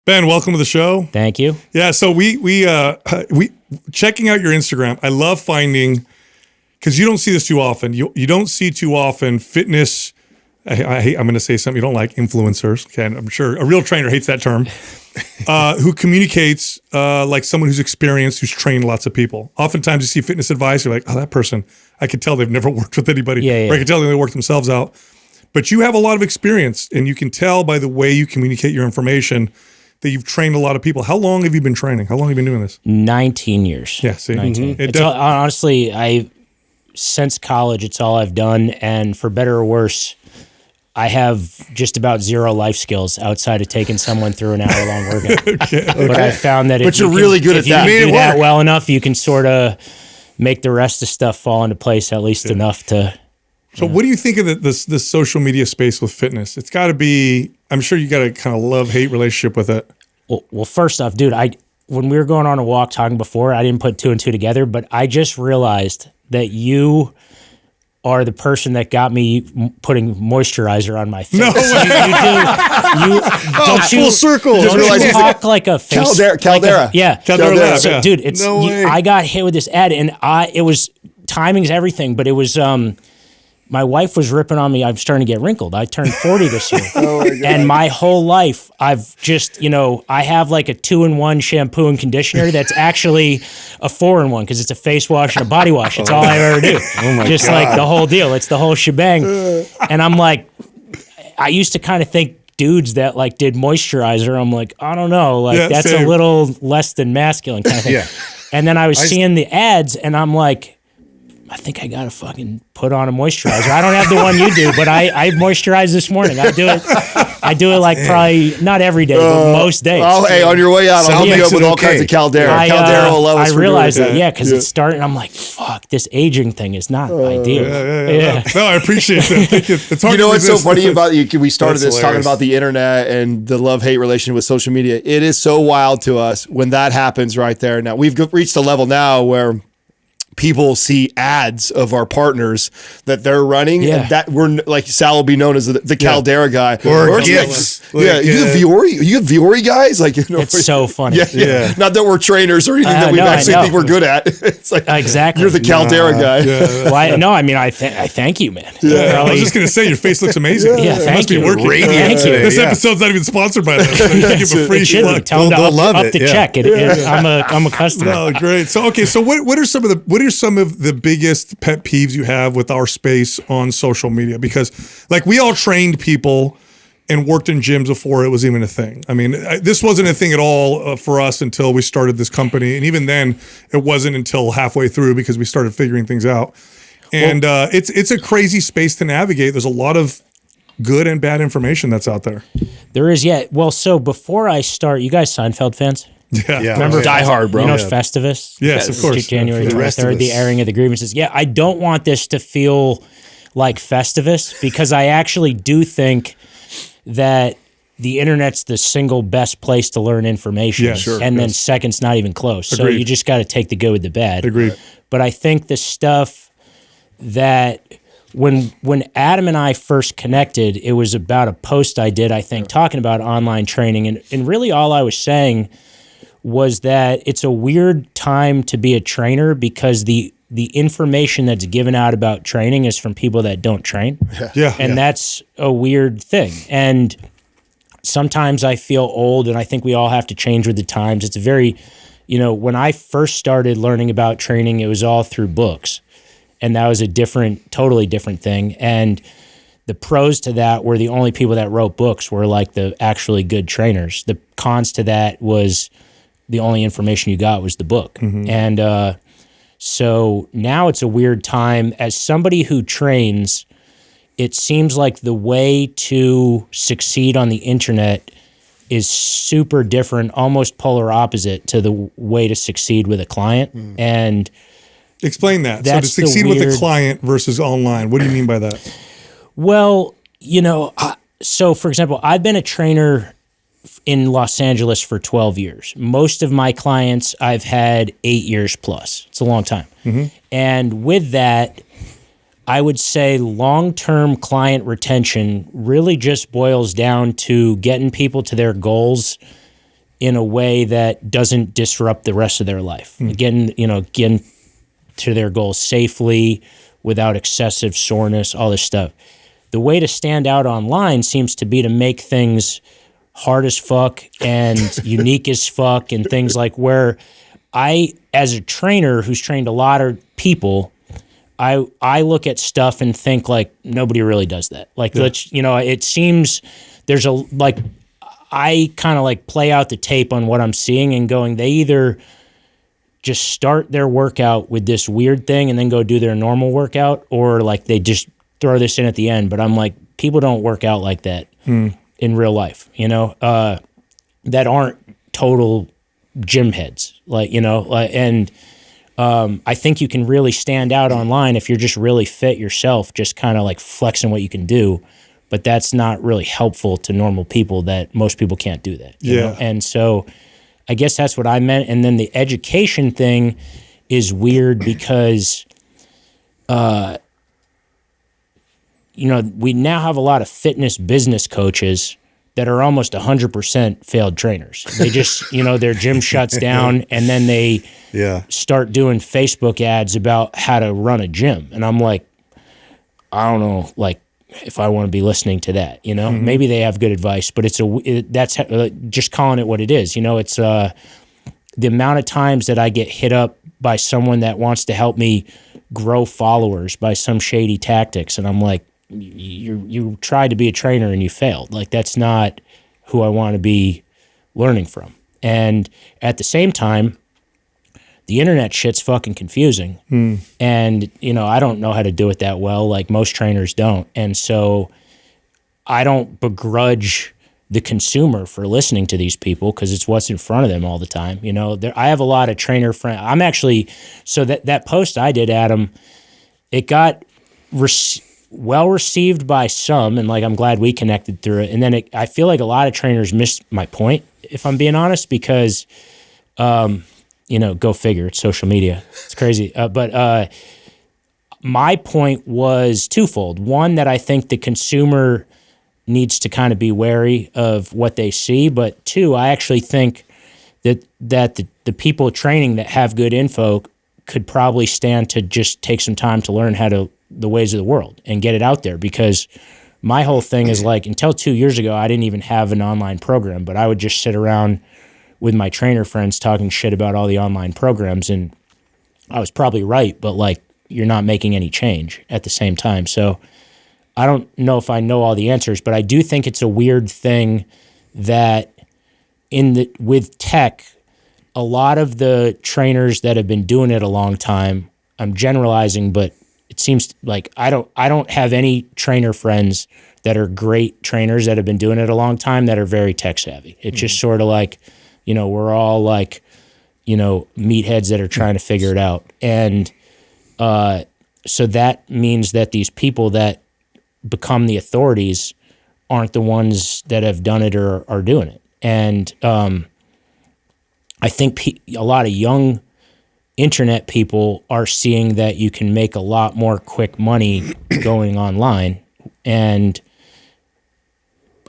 Ben, welcome to the show. Thank you. Yeah, so we checking out your Instagram. I love finding, because you don't see this too often. You don't see too often fitness. I'm going to say something you don't like, influencers. Okay, I'm sure a real trainer hates that term. Who communicates like someone who's experienced, who's trained lots of people. Oftentimes you see fitness advice, you're like, oh, that person, I could tell they've never worked with anybody. Or I could tell they worked themselves out. But you have a lot of experience, and you can tell by the way you communicate your information that you've trained a lot of people. How long have you been training? How long have you been doing this? 19 years. Yeah, see? 19. Honestly, since college, it's all I've done, and for better or worse, I have just about zero life skills outside of taking someone through an hour-long workout. But I found that if you're really good at that. If you do that well enough, you can sort of make the rest of stuff fall into place at least enough to... So what do you think of this social media space with fitness? It's got to be, I'm sure you got a kind of love-hate relationship with it. Well, first off, dude, when we were going on a walk talking before, I didn't put two and two together, but I just realized that you are the person that got me putting moisturizer on my face. No way. Full circle. Don't you talk like a face. Caldera. Caldera. So, dude, I got hit with this ad, and it was, timing's everything, but it was, my wife was ripping on me. I'm starting to get wrinkled. I turned 40 this year. And my whole life, I've just, I have like a 2-in-1 shampoo and conditioner that's actually a 4-in-1 because it's a face wash and a body wash. It's all I ever do. Just like the whole deal. It's the whole shebang. And I'm like, I used to kind of think dudes that like did moisturizer, I'm like, I don't know. Like that's a little less than masculine kind of thing. And then I was seeing the ads and I'm like, I think I gotta fucking put on a moisturizer. I don't have the one you do, but I moisturize this morning. I do it like probably not every day, but most days. Oh, hey, on your way out, I'll hook you up with all kinds of Caldera. Caldera will love us. I realized that, because it's starting. I'm like, fuck, this aging thing is not ideal. No, I appreciate that. It's hard. What's so funny about you? We started this talking about the internet and the love-hate relation with social media. It is so wild to us when that happens right there. Now we've reached a level now where people see ads of our partners that they're running, and that we're like Sal will be known as the Caldera guy, or gifts. You have Viore guys, like it's so funny. Not that we're trainers or anything that we actually think we're good at. It's like exactly you're the Caldera guy. I thank you, man. I was just gonna say your face looks amazing. Thank you. Working. Thank you. This episode's not even sponsored by them. So give a free plug. Tell them to up the check. I'm a customer. No, great. So what are some of the biggest pet peeves you have with our space on social media? Because like we all trained people and worked in gyms before it was even a thing. I mean, this wasn't a thing at all for us until we started this company. And even then it wasn't until halfway through because we started figuring things out. And it's a crazy space to navigate. There's a lot of good and bad information that's out there. There is, Well, so before I start, you guys Seinfeld fans? Yeah. Remember Die Hard, bro. You know Festivus? Yes, of course. January 23rd, the airing of the grievances. Yeah, I don't want this to feel like Festivus because I actually do think that the internet's the single best place to learn information. Then second's not even close. So you just got to take the good with the bad. Agreed. But I think the stuff that when Adam and I first connected, it was about a post I did, I think, talking about online training. And really all I was saying was that it's a weird time to be a trainer because the information that's given out about training is from people that don't train. And that's a weird thing. And sometimes I feel old, and I think we all have to change with the times. It's a very, when I first started learning about training, it was all through books. And that was a totally different thing. And the pros to that were the only people that wrote books were like the actually good trainers. The cons to that was the only information you got was the book. And so now it's a weird time. As somebody who trains, it seems like the way to succeed on the internet is super different, almost polar opposite to the way to succeed with a client. And explain that. So to succeed with a client versus online, what do you mean by that? Well, so for example, I've been a trainer in Los Angeles for 12 years. Most of my clients I've had 8 years plus. It's a long time. And with that, I would say long-term client retention really just boils down to getting people to their goals in a way that doesn't disrupt the rest of their life. Again, to their goals safely, without excessive soreness, all this stuff. The way to stand out online seems to be to make things hard as fuck and unique as fuck, and things like where I, as a trainer who's trained a lot of people, I look at stuff and think like nobody really does that. Like, it seems there's I kind of like play out the tape on what I'm seeing and going, they either just start their workout with this weird thing and then go do their normal workout, or like they just throw this in at the end. But I'm like, people don't work out like that in real life, that aren't total gym heads, and I think you can really stand out online if you're just really fit yourself, just kind of like flexing what you can do. But that's not really helpful to normal people, that most people can't do that. You know? And so I guess that's what I meant. And then the education thing is weird because, we now have a lot of fitness business coaches that are almost 100% failed trainers. They just, their gym shuts down and then they start doing Facebook ads about how to run a gym. And I'm like, I don't know, like, if I want to be listening to that, maybe they have good advice, but that's just calling it what it is. It's the amount of times that I get hit up by someone that wants to help me grow followers by some shady tactics. And I'm like, you tried to be a trainer and you failed. Like, that's not who I want to be learning from. And at the same time, the internet shit's fucking confusing. And, I don't know how to do it that well. Like, most trainers don't. And so I don't begrudge the consumer for listening to these people, because it's what's in front of them all the time. I have a lot of trainer friends. I'm actually, so that post I did, Adam, it got well received by some, and like, I'm glad we connected through it. And then I feel like a lot of trainers missed my point, if I'm being honest, because, go figure, it's social media. It's crazy. But my point was twofold. One, that I think the consumer needs to kind of be wary of what they see. But two, I actually think that the people training that have good info could probably stand to just take some time to learn the ways of the world and get it out there. Because my whole thing is like, until 2 years ago, I didn't even have an online program, but I would just sit around with my trainer friends talking shit about all the online programs. And I was probably right, but like, you're not making any change at the same time. So I don't know if I know all the answers, but I do think it's a weird thing that with tech, a lot of the trainers that have been doing it a long time, I'm generalizing, but it seems like I don't have any trainer friends that are great trainers that have been doing it a long time that are very tech savvy. It's just sort of like, we're all like, meatheads that are trying to figure it out. And so that means that these people that become the authorities aren't the ones that have done it or are doing it. And I think a lot of young internet people are seeing that you can make a lot more quick money going online. And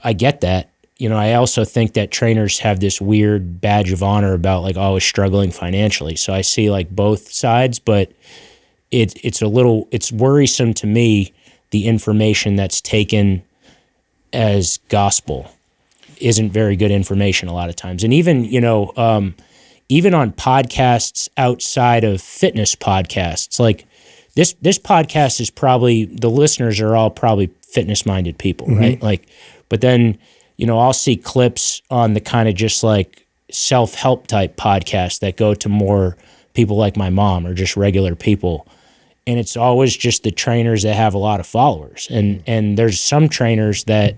I get that. I also think that trainers have this weird badge of honor about like always struggling financially. So I see like both sides, but it's worrisome to me, the information that's taken as gospel isn't very good information a lot of times. And even, even on podcasts outside of fitness podcasts, like this podcast is probably, the listeners are all probably fitness-minded people, right? Like, but then, I'll see clips on the kind of just like self-help type podcasts that go to more people like my mom or just regular people. And it's always just the trainers that have a lot of followers. And there's some trainers that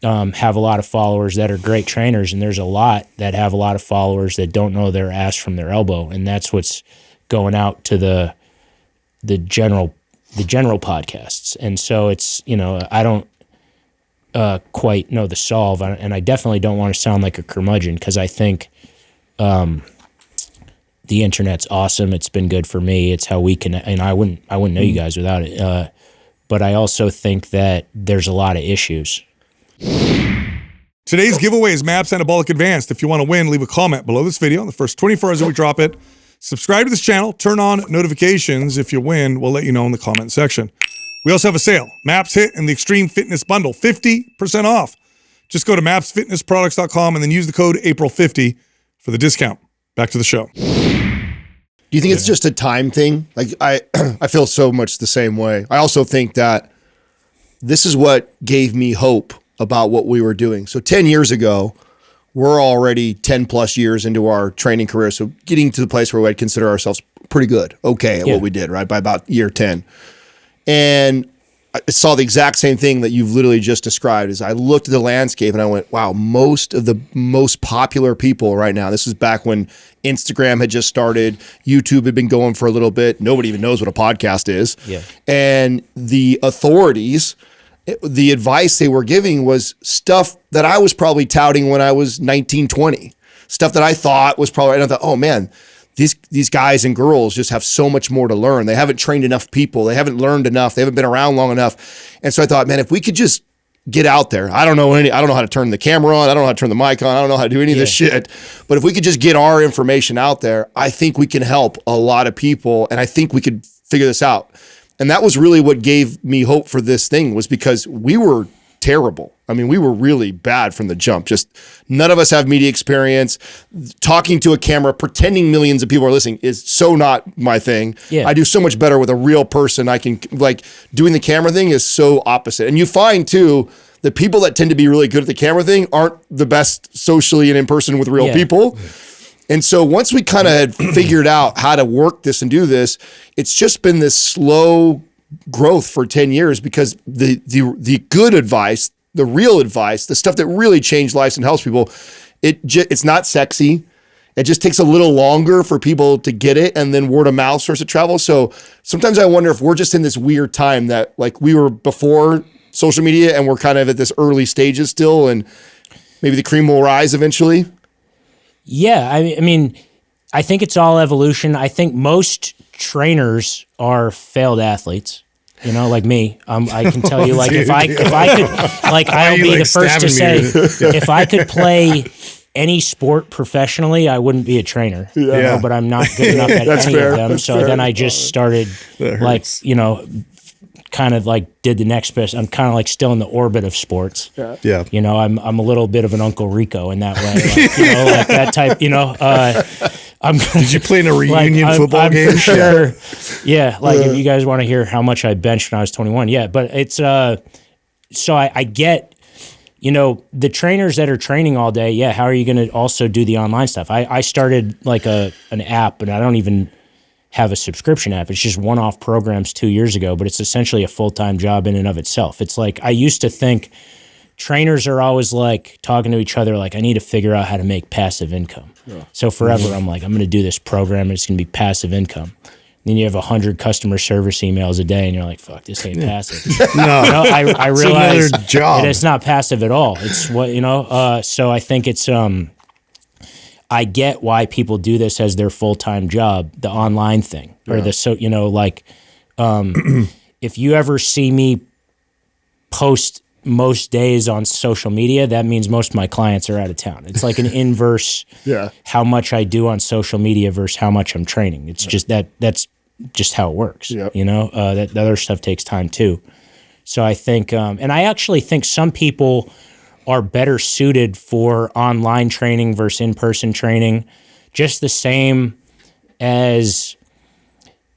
have a lot of followers that are great trainers, and there's a lot that have a lot of followers that don't know their ass from their elbow. And that's what's going out to the general podcasts. And so it's, I don't quite know the solve, and I definitely don't want to sound like a curmudgeon, because I think the internet's awesome. It's been good for me. It's how we can, and I wouldn't know you guys without it. But I also think that there's a lot of issues. Today's giveaway is MAPS Anabolic Advanced. If you want to win, leave a comment below this video. In the first 24 hours that we drop it, subscribe to this channel, turn on notifications. If you win, we'll let you know in the comment section. We also have a sale. MAPS Hit and the Extreme Fitness Bundle, 50% off. Just go to mapsfitnessproducts.com and then use the code April50 for the discount. Back to the show. Do you think it's just a time thing? Like I feel so much the same way. I also think that this is what gave me hope about what we were doing. So 10 years ago, we're already 10 plus years into our training career. So getting to the place where we'd consider ourselves pretty good, okay at what we did, right? By about year 10. And I saw the exact same thing that you've literally just described. Is I looked at the landscape and I went, wow, most of the most popular people right now, this is back when Instagram had just started, YouTube had been going for a little bit. Nobody even knows what a podcast is. Yeah. And the authorities, the advice they were giving was stuff that I was probably touting when I was 19, 20. Stuff that I thought was probably, and I thought, oh man, these guys and girls just have so much more to learn. They haven't trained enough people. They haven't learned enough. They haven't been around long enough. And so I thought, man, if we could just get out there. I don't know how to turn the camera on. I don't know how to turn the mic on. I don't know how to do any of this shit. But if we could just get our information out there, I think we can help a lot of people. And I think we could figure this out. And that was really what gave me hope for this thing, was because we were terrible. I mean, we were really bad from the jump. Just none of us have media experience. Talking to a camera, pretending millions of people are listening is so not my thing. Yeah. I do so much better with a real person. I can, like, doing the camera thing is so opposite. And you find too, the people that tend to be really good at the camera thing aren't the best socially and in person with real people. And so once we kind of had figured out how to work this and do this, it's just been this slow growth for 10 years, because the good advice, the real advice, the stuff that really changed lives and helps people, it's not sexy. It just takes a little longer for people to get it, and then word of mouth starts to travel. So sometimes I wonder if we're just in this weird time that, like, we were before social media and we're kind of at this early stages still, and maybe the cream will rise eventually. Yeah, I mean, I think it's all evolution. I think most trainers are failed athletes. You know, like me. I can tell you, like, if I could, like, I'll be the first to say, if I could play any sport professionally, I wouldn't be a trainer. You know, but I'm not good enough at any of them. So then I just started, like, you know, kind of like did the next best. I'm kind of like still in the orbit of sports. Yeah. You know, I'm a little bit of an Uncle Rico in that way. Like, you know, like that type, you know, did you play in a reunion football game? For sure. Yeah. Like, if you guys want to hear how much I benched when I was 21. Yeah. But it's, so I get, you know, the trainers that are training all day. Yeah. How are you going to also do the online stuff? I started like an app, and I don't even have a subscription app. It's just one-off programs 2 years ago, but it's essentially a full-time job in and of itself. It's like, I used to think trainers are always like talking to each other, like, I need to figure out how to make passive income. So forever I'm like, I'm going to do this program and it's going to be passive income. Then you have 100 customer service emails a day and you're like, fuck, this ain't passive. No, you know, I realize it's not passive at all. It's what, you know, so I think it's, I get why people do this as their full-time job, the online thing, or you know, like, if you ever see me post most days on social media, that means most of my clients are out of town. It's like an inverse, how much I do on social media versus how much I'm training. It's just that's just how it works. You know, that the other stuff takes time too. So I think, and I actually think some people are better suited for online training versus in-person training, just the same as,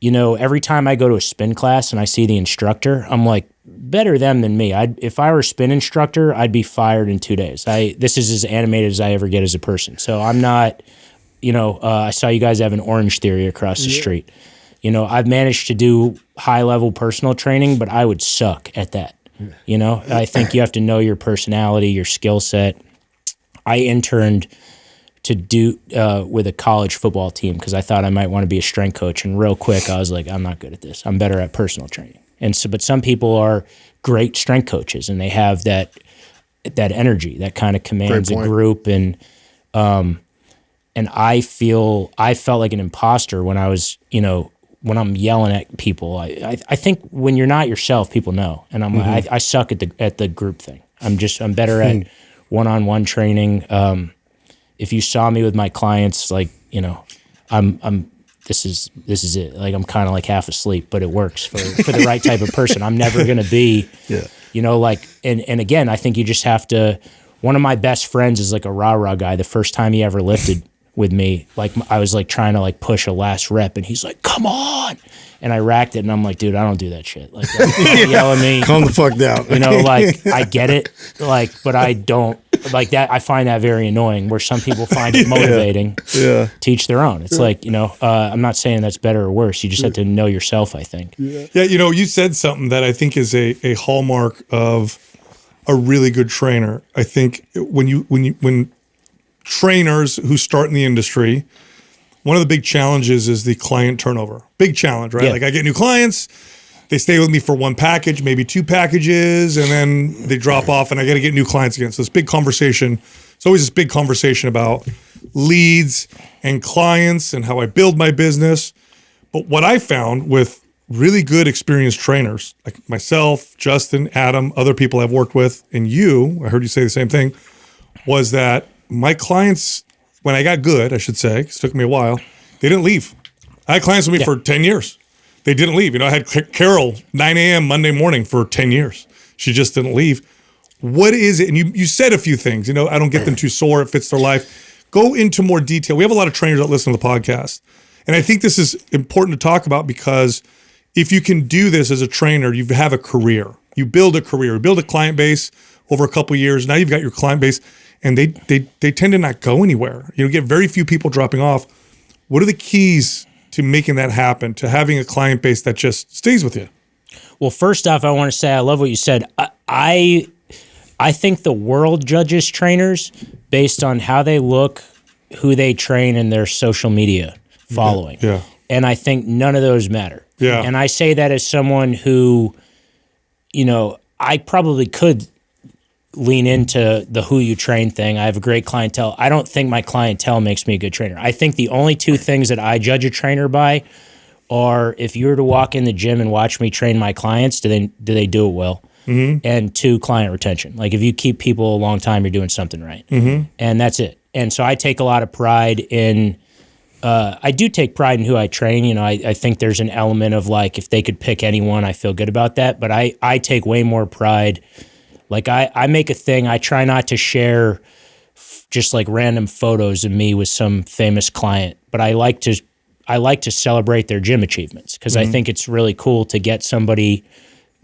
you know, every time I go to a spin class and I see the instructor, I'm like, better them than me. If I were a spin instructor, I'd be fired in 2 days. This is as animated as I ever get as a person. So I'm not, you know, I saw you guys have an Orange Theory across the street. You know, I've managed to do high-level personal training, but I would suck at that. You know, I think you have to know your personality, your skill set. I interned to do with a college football team because I thought I might want to be a strength coach. And real quick, I was like, I'm not good at this. I'm better at personal training. And so, but some people are great strength coaches and they have that energy that kind of commands a group. And I felt like an imposter when I was, you know, when I'm yelling at people. I think when you're not yourself, people know. And I'm like, I suck at the group thing. I'm better at one-on-one training. If you saw me with my clients, like, you know, this is it. Like, I'm kind of like half asleep, but it works for the right type of person. I'm never going to be, you know, like, and again, I think you just have to, one of my best friends is like a rah-rah guy. The first time he ever lifted with me, like, I was like trying to like push a last rep and he's like, come on. And I racked it and I'm like, dude, I don't do that shit. Like, don't yell at me. Calm the fuck down. You know, like, I get it, like, but I don't like that. I find that very annoying where some people find it motivating. Teach their own. It's like, you know, I'm not saying that's better or worse. You just have to know yourself, I think. Yeah, you know, you said something that I think is a hallmark of a really good trainer. I think when trainers who start in the industry, one of the big challenges is the client turnover. Big challenge, right? Yeah. Like, I get new clients, they stay with me for one package, maybe two packages, and then they drop off and I got to get new clients again. So this big conversation, it's always this big conversation about leads and clients and how I build my business. But what I found with really good experienced trainers, like myself, Justin, Adam, other people I've worked with, and you, I heard you say the same thing, was that my clients, when I got good, I should say, 'cause it took me a while, they didn't leave. I had clients with me for 10 years. They didn't leave. You know, I had Carol, 9 a.m. Monday morning for 10 years. She just didn't leave. What is it? And you said a few things, you know, I don't get them too sore. It fits their life. Go into more detail. We have a lot of trainers that listen to the podcast. And I think this is important to talk about because if you can do this as a trainer, you have a career. You build a career, you build a client base over a couple of years. Now you've got your client base. And they tend to not go anywhere. You get very few people dropping off. What are the keys to making that happen, to having a client base that just stays with you? Well, first off, I want to say I love what you said. I think the world judges trainers based on how they look, who they train, and their social media following. Yeah. And I think none of those matter. Yeah. And I say that as someone who, you know, I probably could lean into the who you train thing. I have a great clientele. I don't think my clientele makes me a good trainer. I think the only two things that I judge a trainer by are if you were to walk in the gym and watch me train my clients, do they do it well? Mm-hmm. And two, client retention. Like, if you keep people a long time, you're doing something right. Mm-hmm. And that's it. And so I take a lot of pride in, I do take pride in who I train. You know, I think there's an element of like, if they could pick anyone, I feel good about that. But I take way more pride. Like, I make a thing, I try not to share just like random photos of me with some famous client, but I like to celebrate their gym achievements because I think it's really cool to get somebody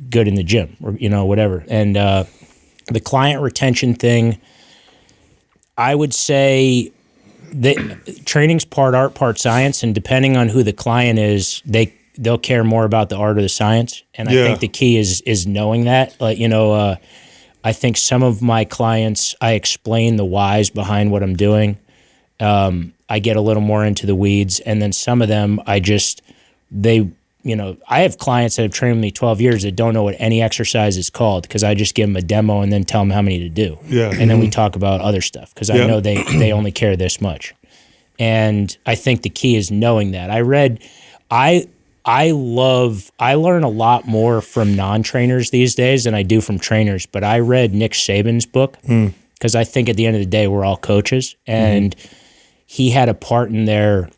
good in the gym or, you know, whatever. And the client retention thing, I would say that training's part art, part science, and depending on who the client is, they'll care more about the art or the science. And I think the key is knowing that. Like, you know, I think some of my clients, I explain the whys behind what I'm doing. I get a little more into the weeds. And then some of them, I have clients that have trained with me 12 years that don't know what any exercise is called because I just give them a demo and then tell them how many to do. Yeah. And then we talk about other stuff because I know they only care this much. And I think the key is knowing that. I learn a lot more from non-trainers these days than I do from trainers, but I read Nick Saban's book because I think at the end of the day, we're all coaches. And he had a part in there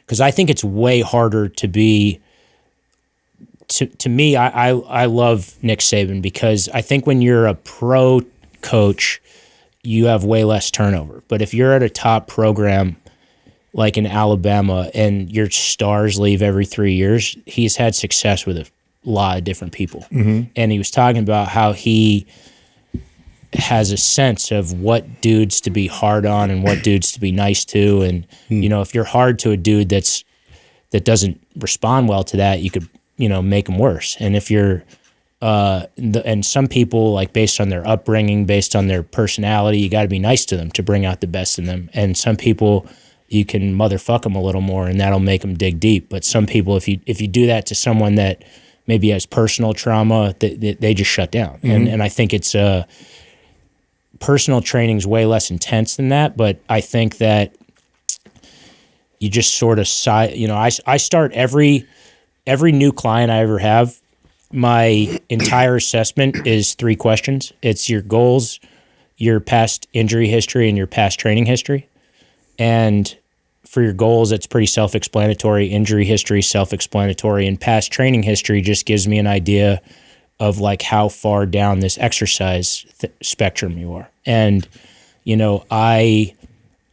because I think it's way harder to be, to me, I love Nick Saban because I think when you're a pro coach, you have way less turnover. But if you're at a top program, like in Alabama, and your stars leave every 3 years, he's had success with a lot of different people. And he was talking about how he has a sense of what dudes to be hard on and what dudes to be nice to. And, you know, if you're hard to a dude that doesn't respond well to that, you could, you know, make them worse. And if you're, and some people, like, based on their upbringing, based on their personality, you got to be nice to them to bring out the best in them. And some people, you can motherfuck them a little more and that'll make them dig deep. But some people, if you do that to someone that maybe has personal trauma, they just shut down. And I think it's personal training is way less intense than that. But I think that you just sort of, you know, I start every new client I ever have, my entire assessment is 3 questions. It's your goals, your past injury history and your past training history. And for your goals, it's pretty self-explanatory. Injury history, self-explanatory. And past training history just gives me an idea of like how far down this exercise spectrum you are. And, you know, I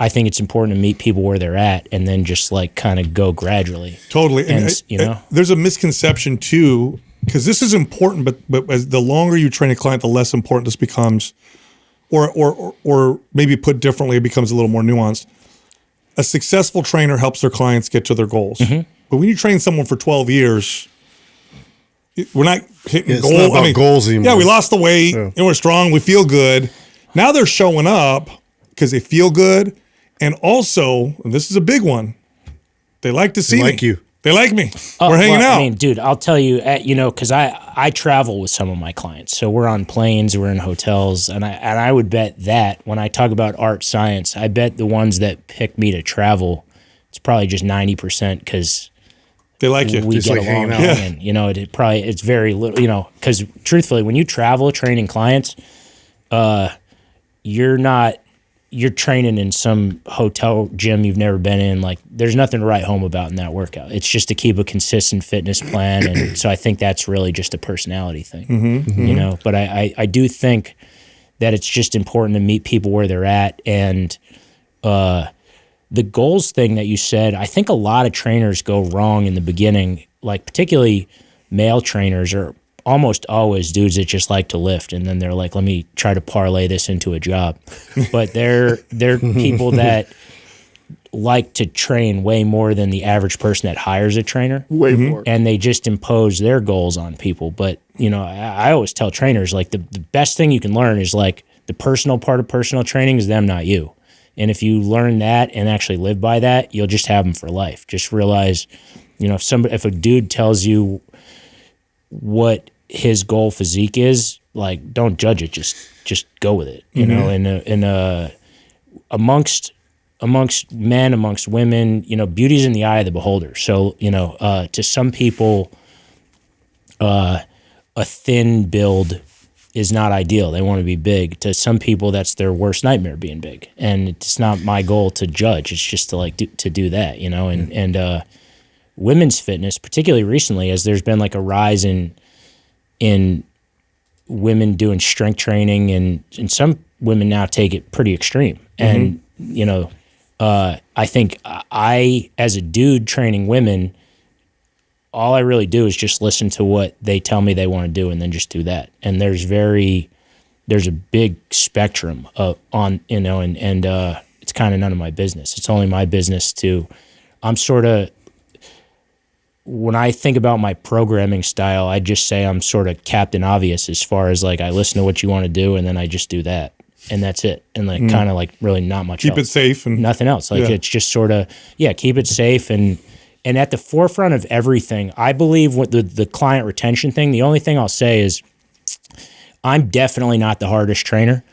think it's important to meet people where they're at and then just like kind of go gradually. Totally. And you know, there's a misconception too, because this is important, but as the longer you train a client, the less important this becomes, or maybe put differently, it becomes a little more nuanced. A successful trainer helps their clients get to their goals. But when you train someone for 12 years, we're not hitting goals. Not about goals anymore. Yeah, we lost the weight and we're strong. We feel good. Now they're showing up because they feel good. And also, and this is a big one, they like to see me. Like you. They like me. We're hanging out. I mean, dude, I'll tell you, you know, because I travel with some of my clients. So we're on planes, we're in hotels, and I would bet that when I talk about art science, I bet the ones that pick me to travel, it's probably just 90% because they like you. We just get like along, and you know, it's very little, you know, because truthfully, when you travel training clients, you're training in some hotel gym you've never been in. Like, there's nothing to write home about in that workout. It's just to keep a consistent fitness plan. And so I think that's really just a personality thing, you know? But I do think that it's just important to meet people where they're at. And the goals thing that you said, I think a lot of trainers go wrong in the beginning, like particularly male trainers are almost always dudes that just like to lift, and then they're like, let me try to parlay this into a job. But they're people that like to train way more than the average person that hires a trainer. Way more. And they just impose their goals on people. But, you know, I always tell trainers, like, the best thing you can learn is, like, the personal part of personal training is them, not you. And if you learn that and actually live by that, you'll just have them for life. Just realize, you know, if a dude tells you what his goal physique is, like, don't judge it, just go with it, you know. And amongst men, amongst women, you know, beauty's in the eye of the beholder. So, you know, to some people, a thin build is not ideal. They want to be big. To some people, that's their worst nightmare, being big. And it's not my goal to judge. It's just to like to do that, you know. And women's fitness, particularly recently, as there's been like a rise in women doing strength training, and some women now take it pretty extreme. And, you know, I think I, as a dude training women, all I really do is just listen to what they tell me they want to do and then just do that. And there's a big spectrum on, you know, and it's kind of none of my business. It's only my business when I think about my programming style, I just say I'm sort of Captain Obvious as far as like, I listen to what you want to do and then I just do that. And that's it. And like kind of like really not much Keep else. it safe. And nothing else. Like it's just sort of, keep it safe. And at the forefront of everything, I believe what the client retention thing, the only thing I'll say is I'm definitely not the hardest trainer.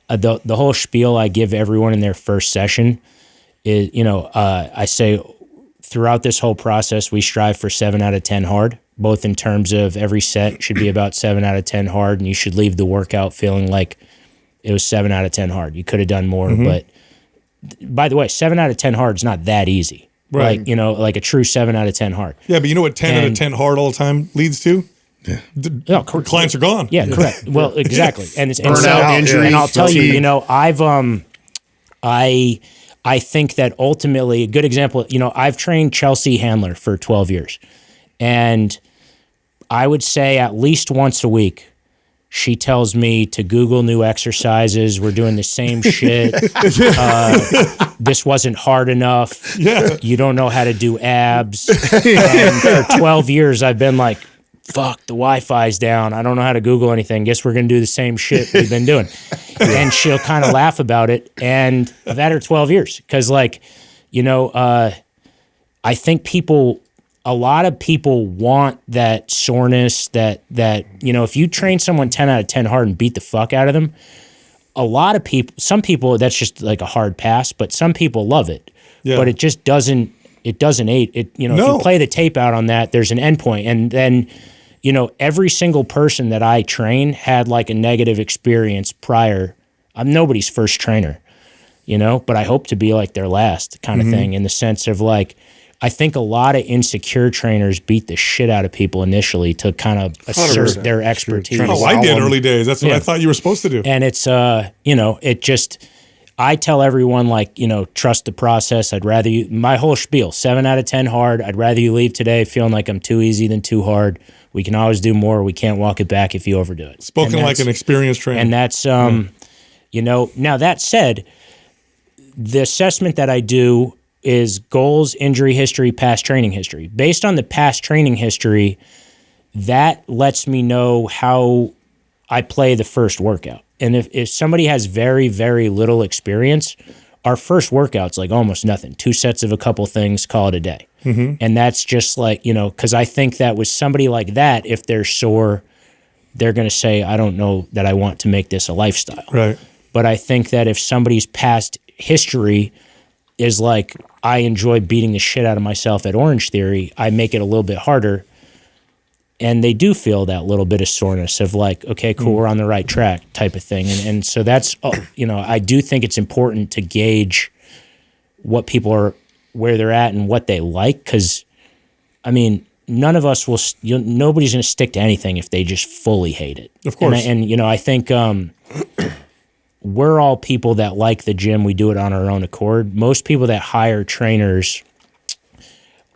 The whole spiel I give everyone in their first session is, you know, I say, throughout this whole process, we strive for 7 out of 10 hard, both in terms of every set should be about 7 out of 10 hard, and you should leave the workout feeling like it was 7 out of 10 hard. You could have done more, but by the way, 7 out of 10 hard is not that easy. Right. Like, you know, like a true 7 out of 10 hard. Yeah, but you know what 10 out of 10 hard all the time leads to? Yeah. Clients are gone. Yeah, correct. Well, exactly. And it's burnout, injury. And I'll tell you, you know, I think that ultimately, a good example, you know, I've trained Chelsea Handler for 12 years. And I would say at least once a week, she tells me to Google new exercises. We're doing the same shit. This wasn't hard enough. Yeah. You don't know how to do abs. And for 12 years, I've been like, fuck, the Wi-Fi's down. I don't know how to Google anything. Guess we're going to do the same shit we've been doing. And she'll kind of laugh about it. And I've had her 12 years. Because, like, you know, I think a lot of people want that soreness, that you know, if you train someone 10 out of 10 hard and beat the fuck out of them, some people, that's just like a hard pass, but some people love it. Yeah. But it just doesn't aid it. You know, if you play the tape out on that, there's an endpoint. And then, you know, every single person that I train had like a negative experience prior. I'm nobody's first trainer, you know, but I hope to be like their last kind of thing, in the sense of like, I think a lot of insecure trainers beat the shit out of people initially to kind of assert their expertise. Oh, I did early days. That's what I thought you were supposed to do. And it's, you know, it just, I tell everyone, like, you know, trust the process. I'd rather you, my whole spiel, 7 out of 10 hard. I'd rather you leave today feeling like I'm too easy than too hard. We can always do more. We can't walk it back if you overdo it. Spoken like an experienced trainer. And that's, you know, now that said, the assessment that I do is goals, injury history, past training history. Based on the past training history, that lets me know how I play the first workout. And if somebody has very, very little experience, our first workout's like almost nothing. 2 sets of a couple things, call it a day. And that's just like, you know, because I think that with somebody like that, if they're sore, they're going to say, I don't know that I want to make this a lifestyle. Right. But I think that if somebody's past history is like, I enjoy beating the shit out of myself at Orange Theory, I make it a little bit harder. And they do feel that little bit of soreness of like, okay, cool, we're on the right track type of thing. And so that's, you know, I do think it's important to gauge what people are, where they're at and what they like. Because, I mean, none of us will, nobody's going to stick to anything if they just fully hate it. Of course. And you know, I think we're all people that like the gym. We do it on our own accord. Most people that hire trainers,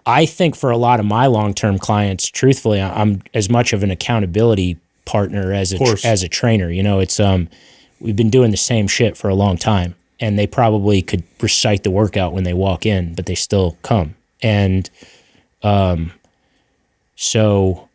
I think for a lot of my long-term clients, truthfully, I'm as much of an accountability partner as a trainer. You know, it's we've been doing the same shit for a long time, and they probably could recite the workout when they walk in, but they still come. And so,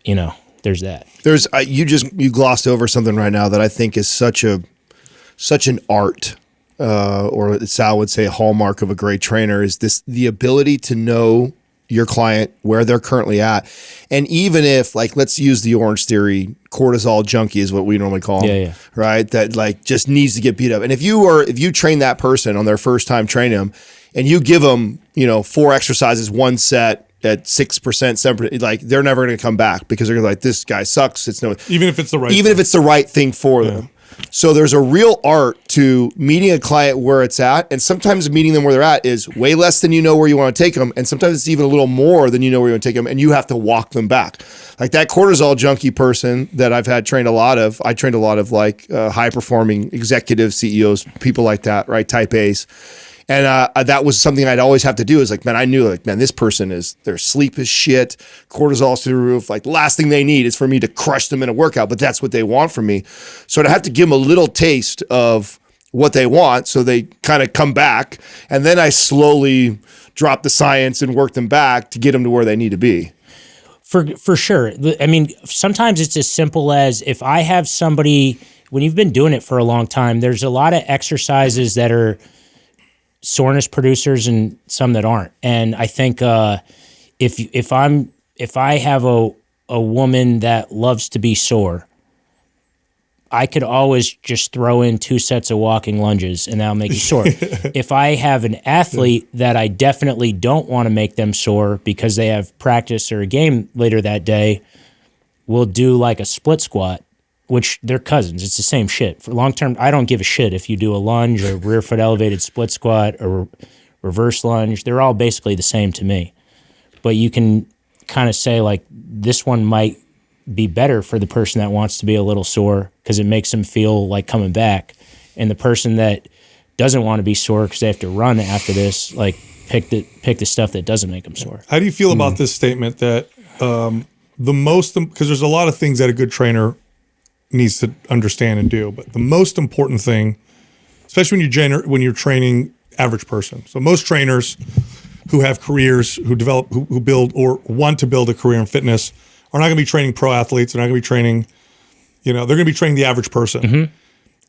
you know, there's that. There's you glossed over something right now that I think is such an art. Or Sal would say a hallmark of a great trainer is the ability to know your client, where they're currently at. And even if, like, let's use the Orange Theory, cortisol junkie is what we normally call them, right? That like just needs to get beat up. And if you train that person on their first time training them and you give them, you know, 4 exercises, 1 set at 6%, 7%, like they're never going to come back because they're going to be like, this guy sucks. Even if it's the right thing for them. So there's a real art to meeting a client where it's at, and sometimes meeting them where they're at is way less than you know where you want to take them, and sometimes it's even a little more than you know where you want to take them, and you have to walk them back. Like that cortisol junkie person that I've had trained a lot of, I trained a lot of like high-performing executive CEOs, people like that, right, type A's. And that was something I'd always have to do is like, man, I knew like, man, this person their sleep is shit, cortisol's through the roof. Like the last thing they need is for me to crush them in a workout, but that's what they want from me. So I'd have to give them a little taste of what they want so they kind of come back. And then I slowly drop the science and work them back to get them to where they need to be. For sure. I mean, sometimes it's as simple as if I have somebody, when you've been doing it for a long time, there's a lot of exercises that are soreness producers and some that aren't. And I think if I have a woman that loves to be sore, I could always just throw in 2 sets of walking lunges and that'll make you sore. If I have an athlete that I definitely don't want to make them sore because they have practice or a game later that day, we'll do like a split squat, which they're cousins. It's the same shit. For long term, I don't give a shit if you do a lunge or rear foot elevated split squat or reverse lunge. They're all basically the same to me. But you can kind of say like this one might be better for the person that wants to be a little sore because it makes them feel like coming back. And the person that doesn't want to be sore because they have to run after this, like pick the stuff that doesn't make them sore. How do you feel about this statement that because there's a lot of things that a good trainer needs to understand and do, but the most important thing, especially when you're training average person. So most trainers who have careers, who develop, who build or want to build a career in fitness are not going to be training pro athletes. They're not going to be training, they're going to be training the average person.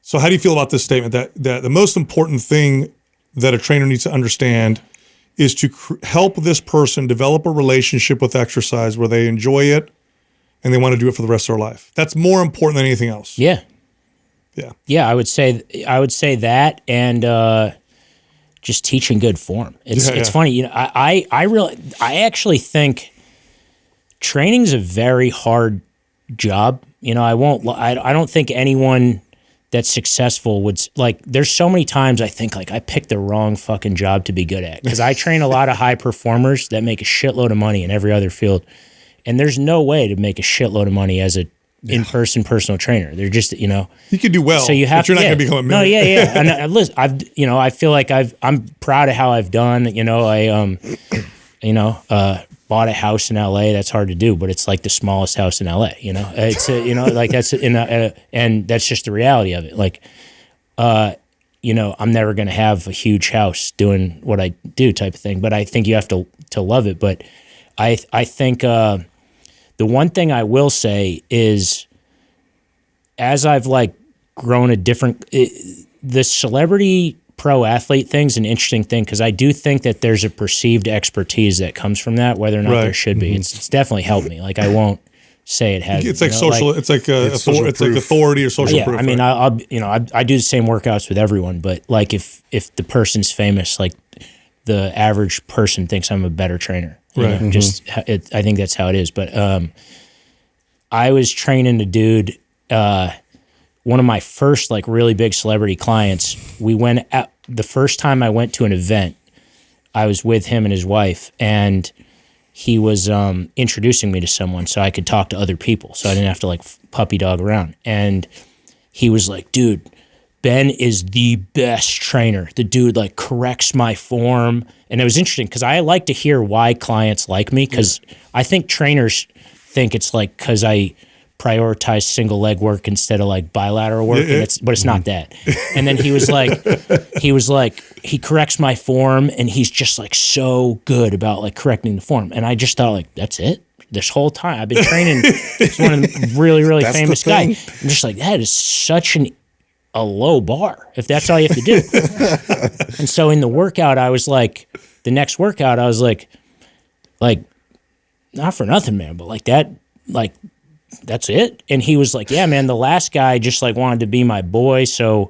So how do you feel about this statement that the most important thing that a trainer needs to understand is to help this person develop a relationship with exercise where they enjoy it and they want to do it for the rest of their life? That's more important than anything else. Yeah. I would say that, and just teaching good form. It's funny, I actually think training's a very hard job. I don't think anyone that's successful would like, there's so many times I think like I picked the wrong fucking job to be good at, because I train a lot of high performers that make a shitload of money in every other field. And there's no way to make a shitload of money as a in-person personal trainer. They're just, you know, you could do well, so you have, but you're not going to become a millionaire. No, yeah. And listen, I feel like I'm proud of how I've done. You know, I bought a house in LA. That's hard to do, but it's like the smallest house in LA. You know, it's like that's and that's just the reality of it. Like, you know, I'm never going to have a huge house doing what I do, type of thing. But I think you have to love it. But I think the one thing I will say is, as I've like grown the celebrity pro athlete thing's an interesting thing, because I do think that there's a perceived expertise that comes from that, whether or not there should be. It's definitely helped me. Like, I won't say it hasn't. It's like social. It's like authority or social proof. I mean, I do the same workouts with everyone, but like if the person's famous, like the average person thinks I'm a better trainer. Right. I think that's how it is. But I was training a dude. One of my first like really big celebrity clients, we went out the first time I went to an event, I was with him and his wife, and he was introducing me to someone so I could talk to other people, so I didn't have to like puppy dog around. And he was like, dude, Ben is the best trainer. The dude like corrects my form. And it was interesting because I like to hear why clients like me, because I think trainers think it's like because I prioritize single leg work instead of like bilateral work, but it's not that. And then he was like, he corrects my form, and he's just like so good about like correcting the form. And I just thought, like, that's it. This whole time I've been training one of the really, really famous guys. I'm just like, that is such a low bar if that's all you have to do. And so in the workout, I was like, the next workout, I was like, not for nothing, man, but like that, like, that's it. And he was like, yeah, man, the last guy just like wanted to be my boy. So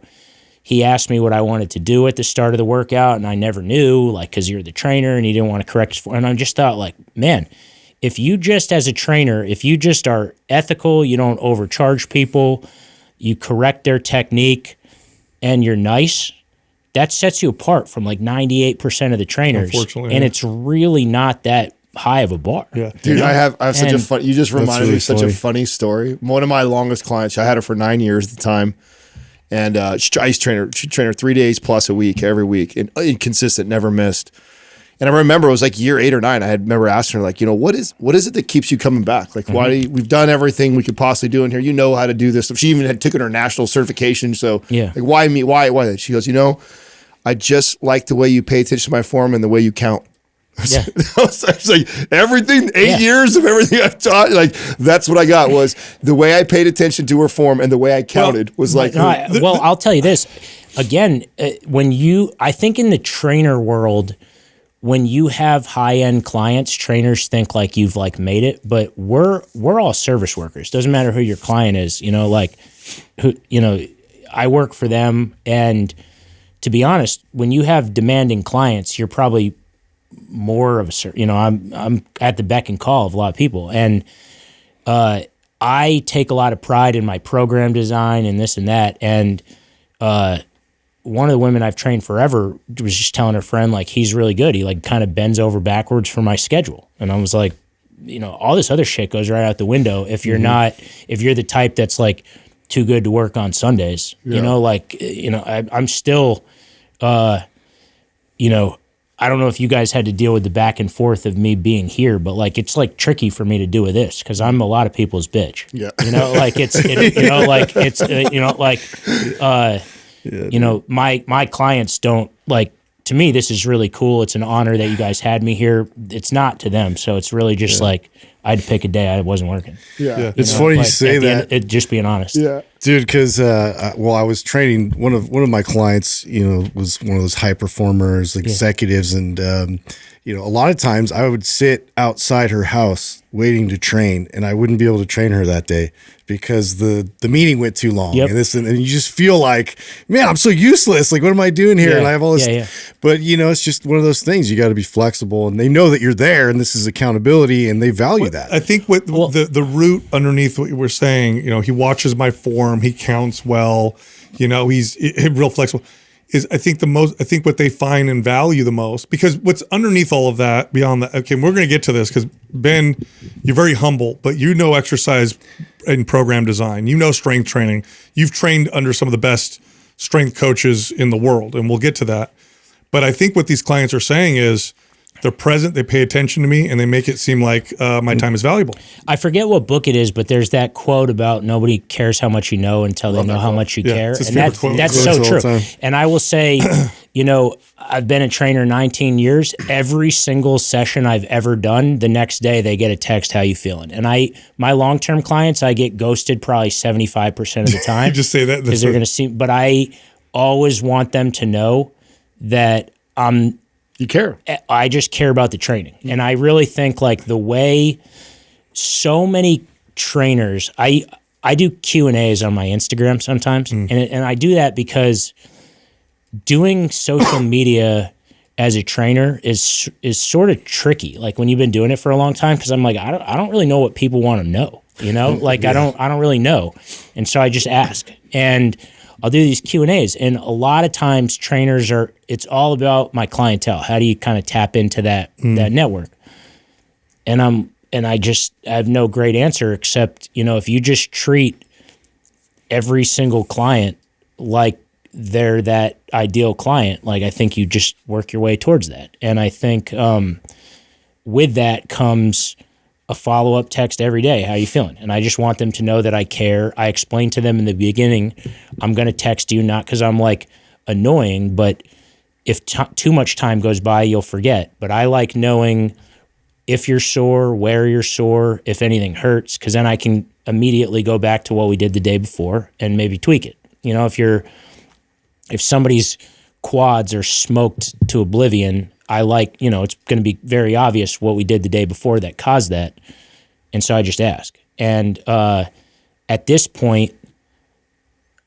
he asked me what I wanted to do at the start of the workout, and I never knew, like, because you're the trainer and he didn't want to correct his form. And I just thought, like, man, if you just as a trainer, if you just are ethical, you don't overcharge people, you correct their technique, and you're nice, that sets you apart from like 98% of the trainers. Unfortunately, and it's really not that high of a bar. Yeah, dude, you know? I have such a fun. You just reminded me of such a funny story. One of my longest clients, I had her for 9 years at the time, and I used to train her 3 days plus a week, every week, and consistent, never missed. And I remember it was like year 8 or 9. I had remember asking her, like, you know, what is it that keeps you coming back? Like, why we've done everything we could possibly do in here. You know how to do this stuff. She even had taken her national certification. So yeah, like, why me? Why that? She goes, you know, I just like the way you pay attention to my form and the way you count. Yeah. I was like, everything, 8 years of everything I've taught, like, that's what I got, was the way I paid attention to her form and the way I counted was like. Well, I'll tell you this. Again, I think in the trainer world, when you have high-end clients, trainers think like you've like made it, but we're all service workers. Doesn't matter who your client is, you know, like, who, you know, I work for them. And to be honest, when you have demanding clients, you're probably more of a, you know, I'm at the beck and call of a lot of people. And I take a lot of pride in my program design and this and that. And one of the women I've trained forever was just telling her friend, like, he's really good. He like kind of bends over backwards for my schedule. And I was like, you know, all this other shit goes right out the window if you're if you're the type that's like too good to work on Sundays. You know, like, you know, I'm still, you know, I don't know if you guys had to deal with the back and forth of me being here, but like, it's like tricky for me to do with this, because I'm a lot of people's bitch. Yeah. You know, like you know, like it's, you know, like, you know, my clients don't like, to me, this is really cool. It's an honor that you guys had me here. It's not to them. So it's really just like, I had to pick a day I wasn't working. Yeah. It's funny you say that. Just being honest. Yeah. Dude, because I was training one of my clients, you know, was one of those high performers, executives, and you know, a lot of times I would sit outside her house waiting to train, and I wouldn't be able to train her that day because the meeting went too long. Yep. And you just feel like, man, I'm so useless. Like, what am I doing here? And I have all this. But you know, it's just one of those things. You got to be flexible, and they know that you're there, and this is accountability, and they value that. I think the root underneath what you were saying, you know, he watches my form, he counts well, He's real flexible. Is I think what they find and value the most, because what's underneath all of that, beyond that, okay, we're going to get to this because Ben, you're very humble, but exercise and program design, strength training, you've trained under some of the best strength coaches in the world, and we'll get to that. But I think what these clients are saying is they're present, they pay attention to me, and they make it seem like my time is valuable. I forget what book it is, but there's that quote about nobody cares how much you know until they know how much you care. And that's so true. And I will say, I've been a trainer 19 years. Every single session I've ever done, the next day they get a text, how you feeling? And my long-term clients, I get ghosted probably 75% of the time. You just say that. Because they're going to see, but I always want them to know that you care. I just care about the training. And I really think like the way so many trainers, I do Q&As on my Instagram sometimes. And I do that because doing social media as a trainer is sort of tricky. Like when you've been doing it for a long time, because I'm like, I don't really know what people want to know, Like I don't really know. And so I just ask. And I'll do these Q&As, and a lot of times trainers it's all about my clientele. How do you kind of tap into that network? And I have no great answer except, if you just treat every single client like they're that ideal client, like I think you just work your way towards that. And I think with that comes a follow-up text every day. How you feeling? And I just want them to know that I care. I explained to them in the beginning, I'm going to text you not because I'm like annoying, but if too much time goes by, you'll forget. But I like knowing if you're sore, where you're sore, if anything hurts, because then I can immediately go back to what we did the day before and maybe tweak it. If somebody's quads are smoked to oblivion, I like, it's going to be very obvious what we did the day before that caused that. And so I just ask. And at this point,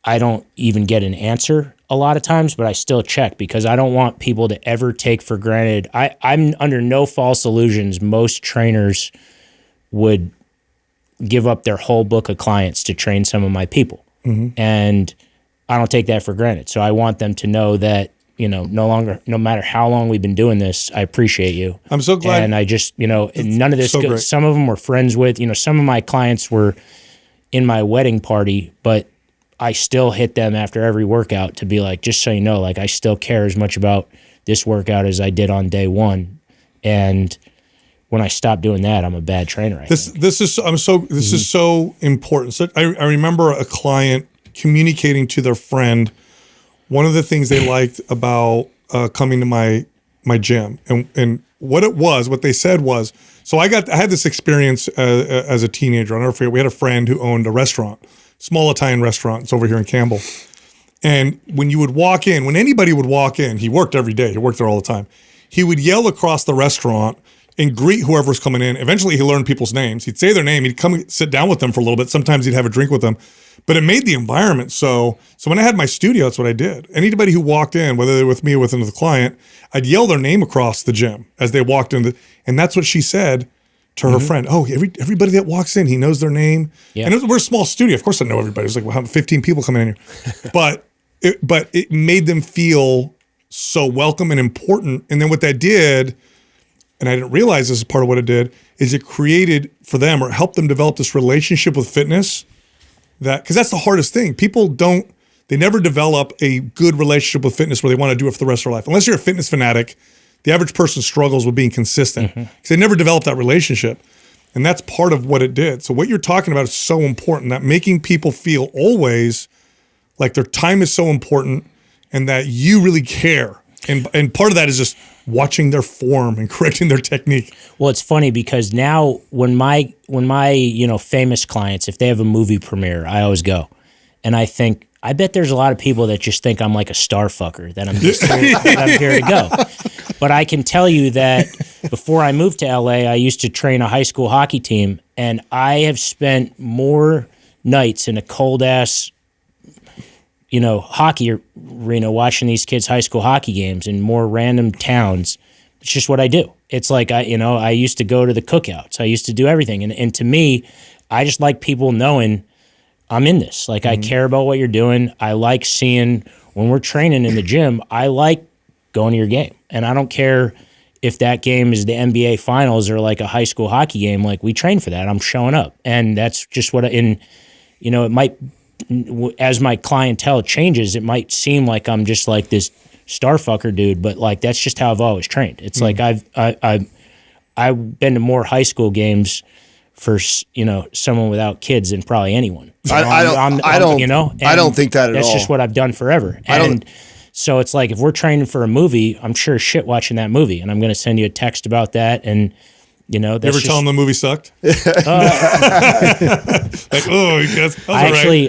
I don't even get an answer a lot of times, but I still check because I don't want people to ever take for granted. I'm under no false illusions. Most trainers would give up their whole book of clients to train some of my people. And I don't take that for granted. So I want them to know that, no matter how long we've been doing this, I appreciate you. I'm so glad. And I just, and none of this, some of them were friends with, some of my clients were in my wedding party, but I still hit them after every workout to be like, just so you know, like I still care as much about this workout as I did on day one. And when I stop doing that, I'm a bad trainer. This is so important. So I remember a client communicating to their friend one of the things they liked about coming to my gym, and what they said was, so I had this experience as a teenager. I'll never forget. We had a friend who owned a restaurant, small Italian restaurant. It's over here in Campbell. And when anybody would walk in, he worked every day. He worked there all the time. He would yell across the restaurant and greet whoever's coming in. Eventually, he learned people's names. He'd say their name. He'd come sit down with them for a little bit. Sometimes he'd have a drink with them. But it made the environment so when I had my studio, that's what I did. Anybody who walked in, whether they were with me or with another client, I'd yell their name across the gym as they walked in. And that's what she said to her friend. Oh, everybody that walks in, he knows their name. Yeah. And we're a small studio. Of course I know everybody. There's like, we'll have 15 people coming in here. but it made them feel so welcome and important. And then what that did, and I didn't realize this is part of what it did, is it created for them or helped them develop this relationship with fitness. Because that's the hardest thing. People they never develop a good relationship with fitness where they want to do it for the rest of their life. Unless you're a fitness fanatic, the average person struggles with being consistent because they never develop that relationship. And that's part of what it did. So what you're talking about is so important, that making people feel always like their time is so important and that you really care. And part of that is just watching their form and correcting their technique. Well, it's funny because now when my famous clients, if they have a movie premiere, I always go. And I bet there's a lot of people that just think I'm like a star fucker, that I'm just here to go. But I can tell you that before I moved to LA, I used to train a high school hockey team, and I have spent more nights in a cold ass hockey arena watching these kids' high school hockey games in more random towns. It's just what I do. It's like, I used to go to the cookouts. I used to do everything. And to me, I just like people knowing I'm in this. Like, I care about what you're doing. I like seeing when we're training in the gym, I like going to your game. And I don't care if that game is the NBA finals or like a high school hockey game. Like, we train for that. I'm showing up. And that's just what, it might, as my clientele changes, it might seem like I'm just like this starfucker dude, but like, that's just how I've always trained. It's like, I've been to more high school games for, someone without kids than probably anyone. I don't think that at all. That's just what I've done forever. So it's like, if we're training for a movie, I'm sure shit watching that movie, and I'm going to send you a text about that. And you ever tell them the movie sucked? Like,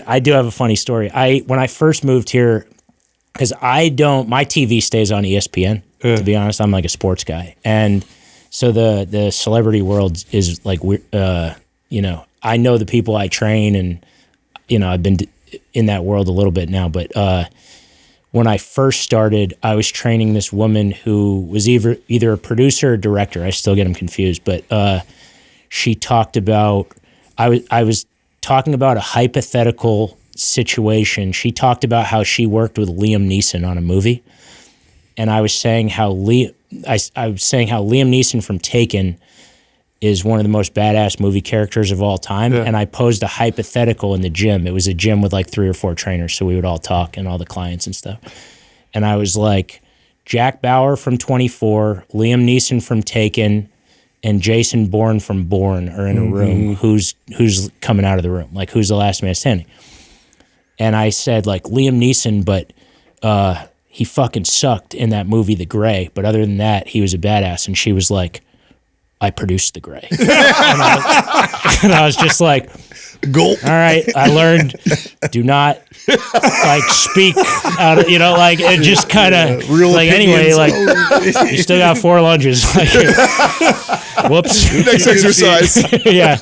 I do have a funny story. When I first moved here, because my TV stays on ESPN. To be honest, I'm like a sports guy, and so the celebrity world is like, I know the people I train, and I've been in that world a little bit now. But when I first started, I was training this woman who was either a producer or director. I still get them confused, but she talked about. I was talking about a hypothetical situation. She talked about how she worked with Liam Neeson on a movie, and I was saying how Liam Neeson from Taken is one of the most badass movie characters of all time. Yeah. And I posed a hypothetical in the gym. It was a gym with like 3 or 4 trainers, so we would all talk and all the clients and stuff. And I was like, Jack Bauer from 24, Liam Neeson from Taken, and Jason Bourne from Bourne are in a room. Who's coming out of the room? Like, who's the last man standing? And I said, like, Liam Neeson, but he fucking sucked in that movie, The Gray. But other than that, he was a badass. And she was like, I produced The Gray. and I was just like, gulp. All right, I learned, do not like speak out of, like, it just kind of like, anyway, like, you still got 4 lunges. Like, whoops. Next exercise. Yeah.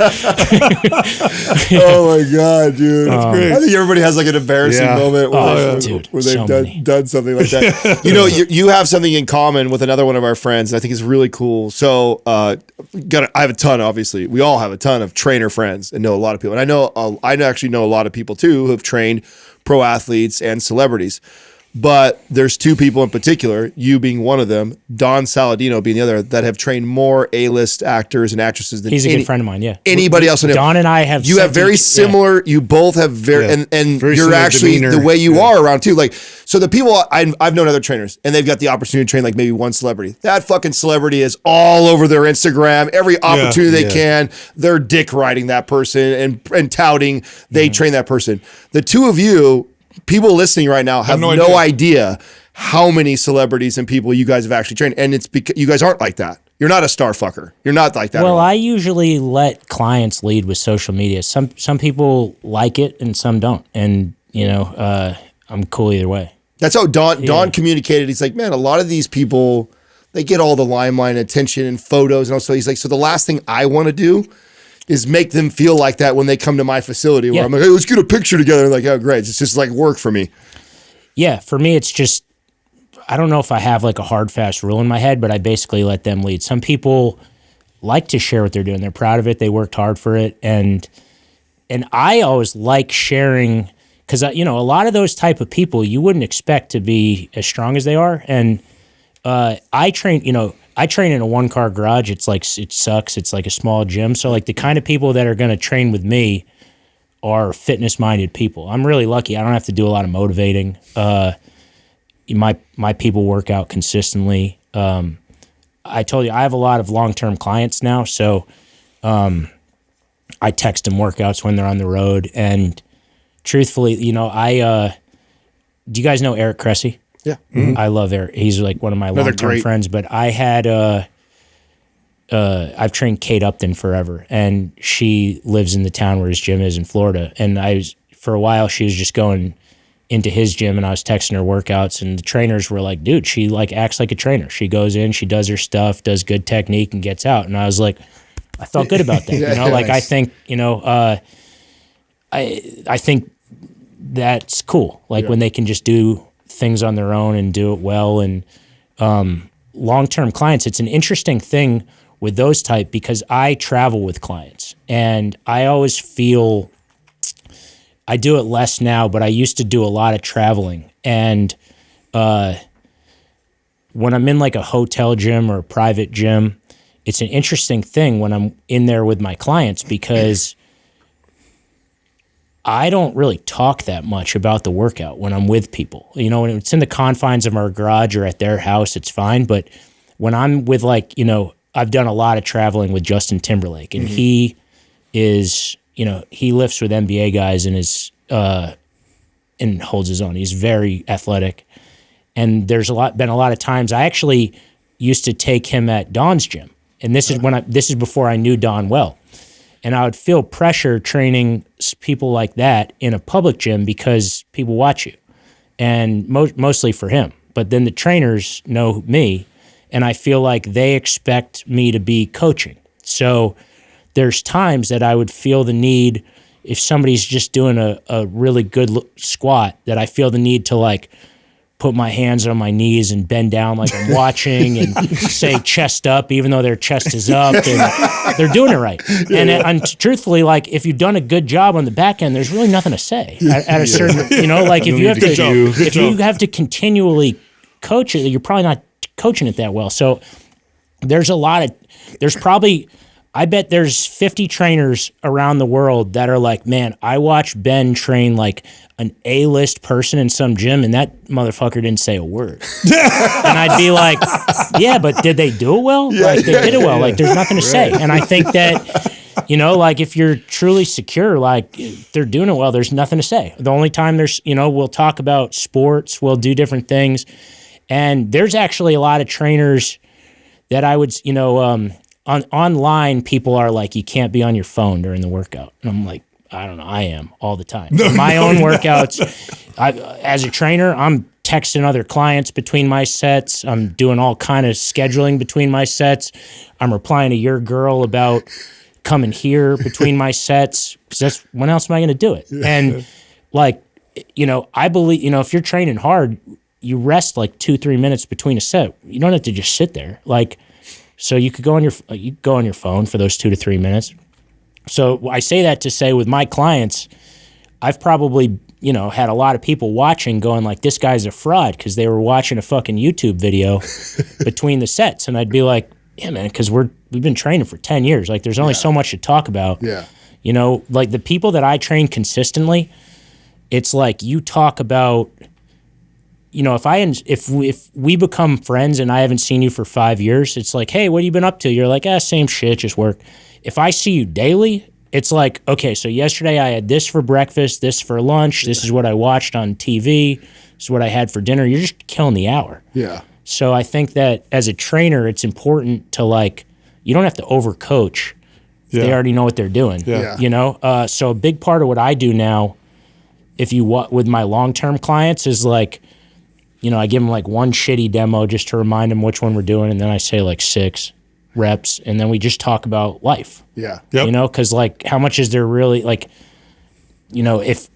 Oh my God, dude. That's great. I think everybody has like an embarrassing moment where they've done something like that. You have something in common with another one of our friends, and I think it's really cool. So I have a ton, obviously. We all have a ton of trainer friends and know a lot of people. And I actually know a lot of people too who have trained pro athletes and celebrities. But there's 2 people in particular, you being one of them, Don Saladino being the other, that have trained more A-list actors and actresses than he's a good friend of mine. Yeah, anybody else. Don and I have. You have very similar. Yeah. You both have and very you're actually demeanor. The way you are around too. Like, so the people I've known other trainers, and they've got the opportunity to train like maybe one celebrity. That fucking celebrity is all over their Instagram. Every opportunity they can, they're dick riding that person and touting they train that person. The 2 of you. People listening right now have no idea how many celebrities and people you guys have actually trained. And it's because you guys aren't like that. You're not a star fucker. You're not like that. Well, I usually let clients lead with social media. Some people like it and some don't. And, I'm cool either way. That's how Don communicated. He's like, man, a lot of these people, they get all the limelight and attention and photos. And also he's like, so the last thing I want to do is make them feel like that when they come to my facility where I'm like, hey, let's get a picture together. And like, oh, great. It's just like work for me. Yeah. For me, it's just, I don't know if I have like a hard, fast rule in my head, but I basically let them lead. Some people like to share what they're doing. They're proud of it. They worked hard for it. And I always like sharing because, a lot of those type of people you wouldn't expect to be as strong as they are. And I train in a 1-car garage. It's like, it sucks. It's like a small gym. So like the kind of people that are going to train with me are fitness minded people. I'm really lucky. I don't have to do a lot of motivating. My people work out consistently. I told you I have a lot of long-term clients now. So I text them workouts when they're on the road. And truthfully, do you guys know Eric Cressy? Yeah. Mm-hmm. I love Eric. He's like one of my long-term friends, but I had, I've trained Kate Upton forever, and she lives in the town where his gym is in Florida. And for a while, she was just going into his gym, and I was texting her workouts, and the trainers were like, dude, she like acts like a trainer. She goes in, she does her stuff, does good technique, and gets out. And I was like, I felt good about that. Like, I think, I think that's cool. Like when they can just do things on their own and do it well. And long-term clients, it's an interesting thing with those type because I travel with clients, and I always feel I do it less now, but I used to do a lot of traveling. And when I'm in like a hotel gym or a private gym, it's an interesting thing when I'm in there with my clients because I don't really talk that much about the workout when I'm with people. You know, when it's in the confines of our garage or at their house, it's fine. But when I'm with like, you know, I've done a lot of traveling with Justin Timberlake, and he is, you know, he lifts with NBA guys and is and holds his own. He's very athletic. And there's been a lot of times I actually used to take him at Don's gym. And this is before I knew Don well. And I would feel pressure training people like that in a public gym because people watch you, and mostly for him. But then the trainers know me, and I feel like they expect me to be coaching. So there's times that I would feel the need, if somebody's just doing a really good squat, that I feel the need to like put my hands on my knees and bend down like I'm watching and say chest up, even though their chest is up and they're doing it right. And truthfully, like if you've done a good job on the back end, there's really nothing to say at a certain, you know, like if you have to continually coach it, you're probably not coaching it that well. So there's I bet there's 50 trainers around the world that are like, man, I watched Ben train like an A-list person in some gym, and that motherfucker didn't say a word. And I'd be like, yeah, but did they do it well? Like, they did it well. Like, there's nothing to say. And I think that, you know, like, if you're truly secure, like, if they're doing it well, there's nothing to say. The only time there's, you know, we'll talk about sports, we'll do different things. And there's actually a lot of trainers that I would, you know, online, people are like, you can't be on your phone during the workout. And I'm like, I don't know, I am all the time. My own workouts, as a trainer, I'm texting other clients between my sets. I'm doing all kind of scheduling between my sets. I'm replying to your girl about coming here between my sets, because that's, when else am I going to do it? And like, you know, I believe, you know, if you're training hard, you rest like 2-3 minutes between a set. You don't have to just sit there. Like, so you could go on your phone for those 2 to 3 minutes. So I say that to say with my clients, I've probably, you know, had a lot of people watching going like, this guy's a fraud, because they were watching a fucking YouTube video between the sets. And I'd be like, yeah, man, because we've been training for 10 years. Like, there's only so much to talk about. Yeah. You know, like the people that I train consistently, it's like you talk about, you know, if we become friends and I haven't seen you for 5 years, it's like, hey, what have you been up to? You're like, same shit, just work. If I see you daily, it's like, okay, so yesterday I had this for breakfast, this for lunch, this is what I watched on TV, this is what I had for dinner. You're just killing the hour. Yeah. So I think that as a trainer, it's important to like, you don't have to overcoach. Yeah. They already know what they're doing. Yeah. You know? So a big part of what I do now, with my long-term clients, is like, you know, I give them like one shitty demo just to remind them which one we're doing, and then I say like 6 reps, and then we just talk about life. Yeah. Yep. You know, because like, how much is there really, like, you know, if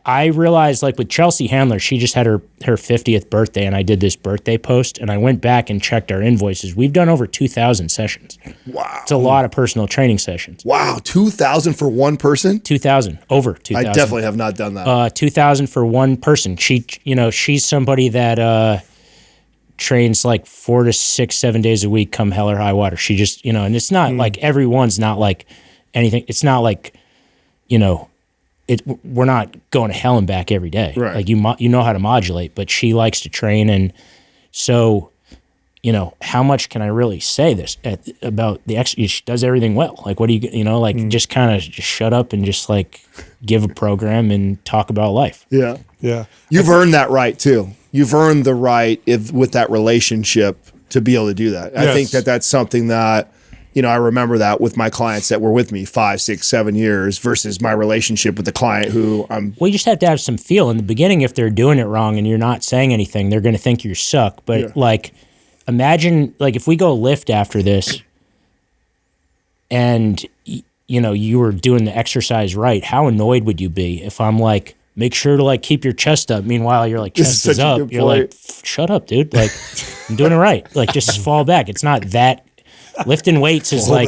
I realized like with Chelsea Handler, she just had her 50th birthday, and I did this birthday post, and I went back and checked our invoices. We've done over 2,000 sessions. Wow. It's a lot of personal training sessions. Wow. 2,000 for one person? 2,000. Over 2,000. I definitely have not done that. 2,000 for one person. She, you know, she's somebody that trains like 4 to 6, 7 days a week, come hell or high water. She just, you know, and it's not like everyone's not like anything. It's not like, you know, we're not going to hell and back every day. Right. Like you know how to modulate, but she likes to train. And so, you know, how much can I really say about the exercise? She does everything well. Like, what do you know, like just kind of just shut up and just like give a program and talk about life. Yeah. Yeah. You've earned that right too. You've earned the right with that relationship to be able to do that. Yes. I think that's something that, you know, I remember that with my clients that were with me 5, 6, 7 years versus my relationship with the client who I'm. Well, you just have to have some feel in the beginning. If they're doing it wrong and you're not saying anything, they're going to think you suck. But like, imagine like if we go lift after this and, you know, you were doing the exercise right, how annoyed would you be if I'm like, make sure to like keep your chest up. Meanwhile, you're like, chest is up. You're like, shut up, dude. Like, I'm doing it right. Like, just fall back. It's not that. Lifting weights is like,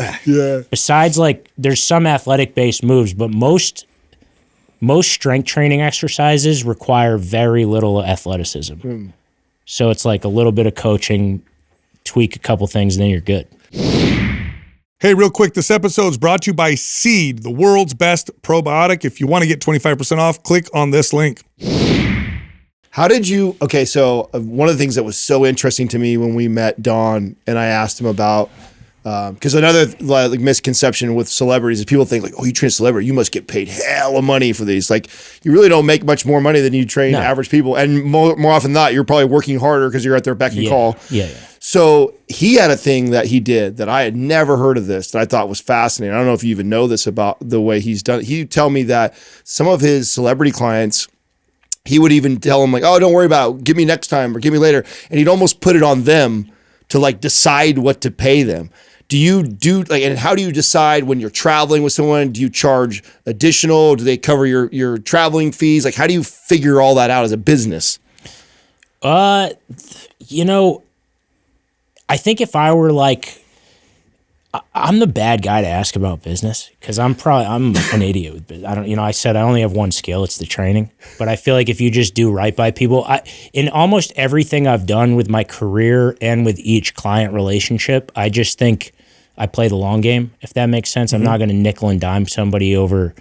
besides like, there's some athletic based moves, but most most strength training exercises require very little athleticism. So it's like a little bit of coaching, tweak a couple things, and then you're good. Hey, real quick, this episode is brought to you by Seed, the world's best probiotic. If you want to get 25% off, click on this link. How did you, okay, so one of the things that was so interesting to me when we met Don and I asked him about, because another like misconception with celebrities is people think like, oh, you train a celebrity, you must get paid hella money for these. Like, you really don't make much more money than you train average people. And more often than not, you're probably working harder because you're at their beck and call. Yeah. So he had a thing that he did that I had never heard of this that I thought was fascinating. I don't know if you even know this about the way he's done it. He'd tell me that some of his celebrity clients, he would even tell them like, oh, don't worry about it. Give me next time or give me later. And he'd almost put it on them to like decide what to pay them. Do you do like, and how do you decide when you're traveling with someone? Do you charge additional? Do they cover your traveling fees? Like, how do you figure all that out as a business? I think if I were like, I'm the bad guy to ask about business because I'm an idiot with business. I said I only have one skill. It's the training. But I feel like if you just do right by people, in almost everything I've done with my career and with each client relationship, I just think I play the long game, if that makes sense. I'm not going to nickel and dime somebody over,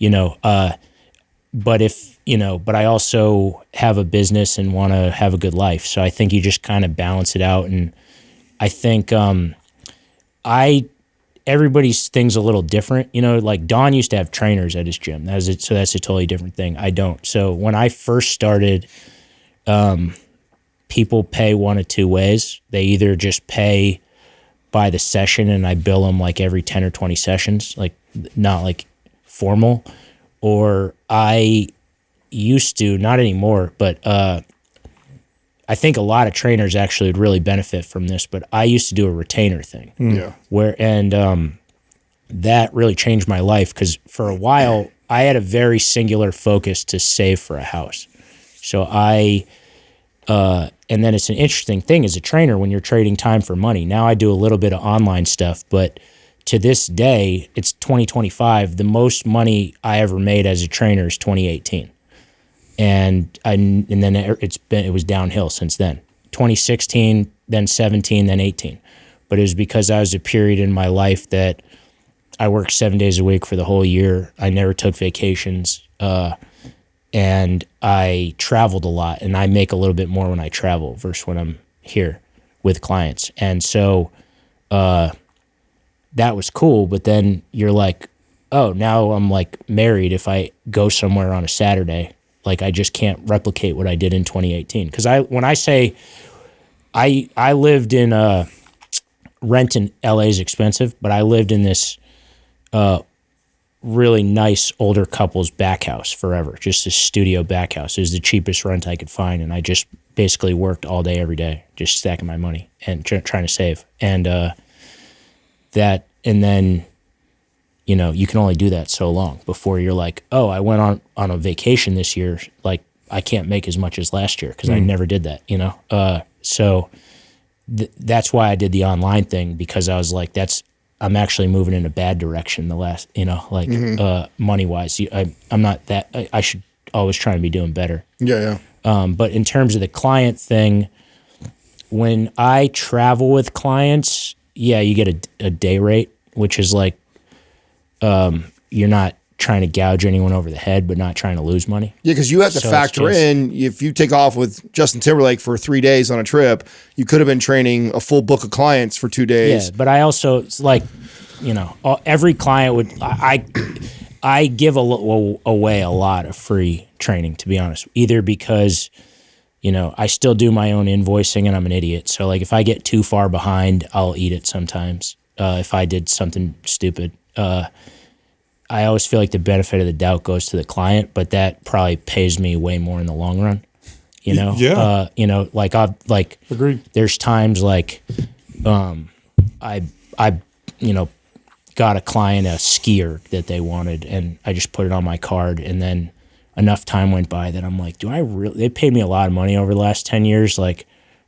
but but I also have a business and want to have a good life. So I think you just kind of balance it out. And I think, everybody's thing's a little different, like Don used to have trainers at his gym. So that's a totally different thing. I don't. So when I first started, people pay one of two ways. They either just pay by the session and I bill them like every 10 or 20 sessions, like not like formal, or I used to, not anymore, but, I think a lot of trainers actually would really benefit from this, but I used to do a retainer thing. Yeah. That really changed my life because for a while I had a very singular focus to save for a house. So and then it's an interesting thing as a trainer when you're trading time for money. Now I do a little bit of online stuff, but to this day, it's 2025. The most money I ever made as a trainer is 2018. And then it was downhill since then. 2016, then 17, then 18. But it was because I was a period in my life that I worked 7 days a week for the whole year. I never took vacations, and I traveled a lot. And I make a little bit more when I travel versus when I'm here with clients. And so that was cool. But then you're like, oh, now I'm like married. If I go somewhere on a Saturday, like I just can't replicate what I did in 2018. Because when I say I lived in rent in LA is expensive, but I lived in this really nice older couple's back house forever, just a studio back house. It was the cheapest rent I could find, and I just basically worked all day every day, just stacking my money and trying to save. And then you can only do that so long before you're like, oh, I went on a vacation this year. Like I can't make as much as last year because I never did that, So that's why I did the online thing, because I was like, I'm actually moving in a bad direction the last, money wise. I'm not that, I should always try and be doing better. Yeah. But in terms of the client thing, when I travel with clients, you get a day rate, which is like, you're not trying to gouge anyone over the head, but not trying to lose money. Yeah, because you have to factor in, if you take off with Justin Timberlake for 3 days on a trip, you could have been training a full book of clients for 2 days. Yeah, but I also, it's like, every client would, I give away a lot of free training, to be honest, either because, I still do my own invoicing and I'm an idiot. So like if I get too far behind, I'll eat it sometimes. If I did something stupid, I always feel like the benefit of the doubt goes to the client, but that probably pays me way more in the long run. Yeah. Agreed. There's times like, I got a client a skier that they wanted, and I just put it on my card, and then enough time went by that I'm like, they paid me a lot of money over the last 10 years. Like,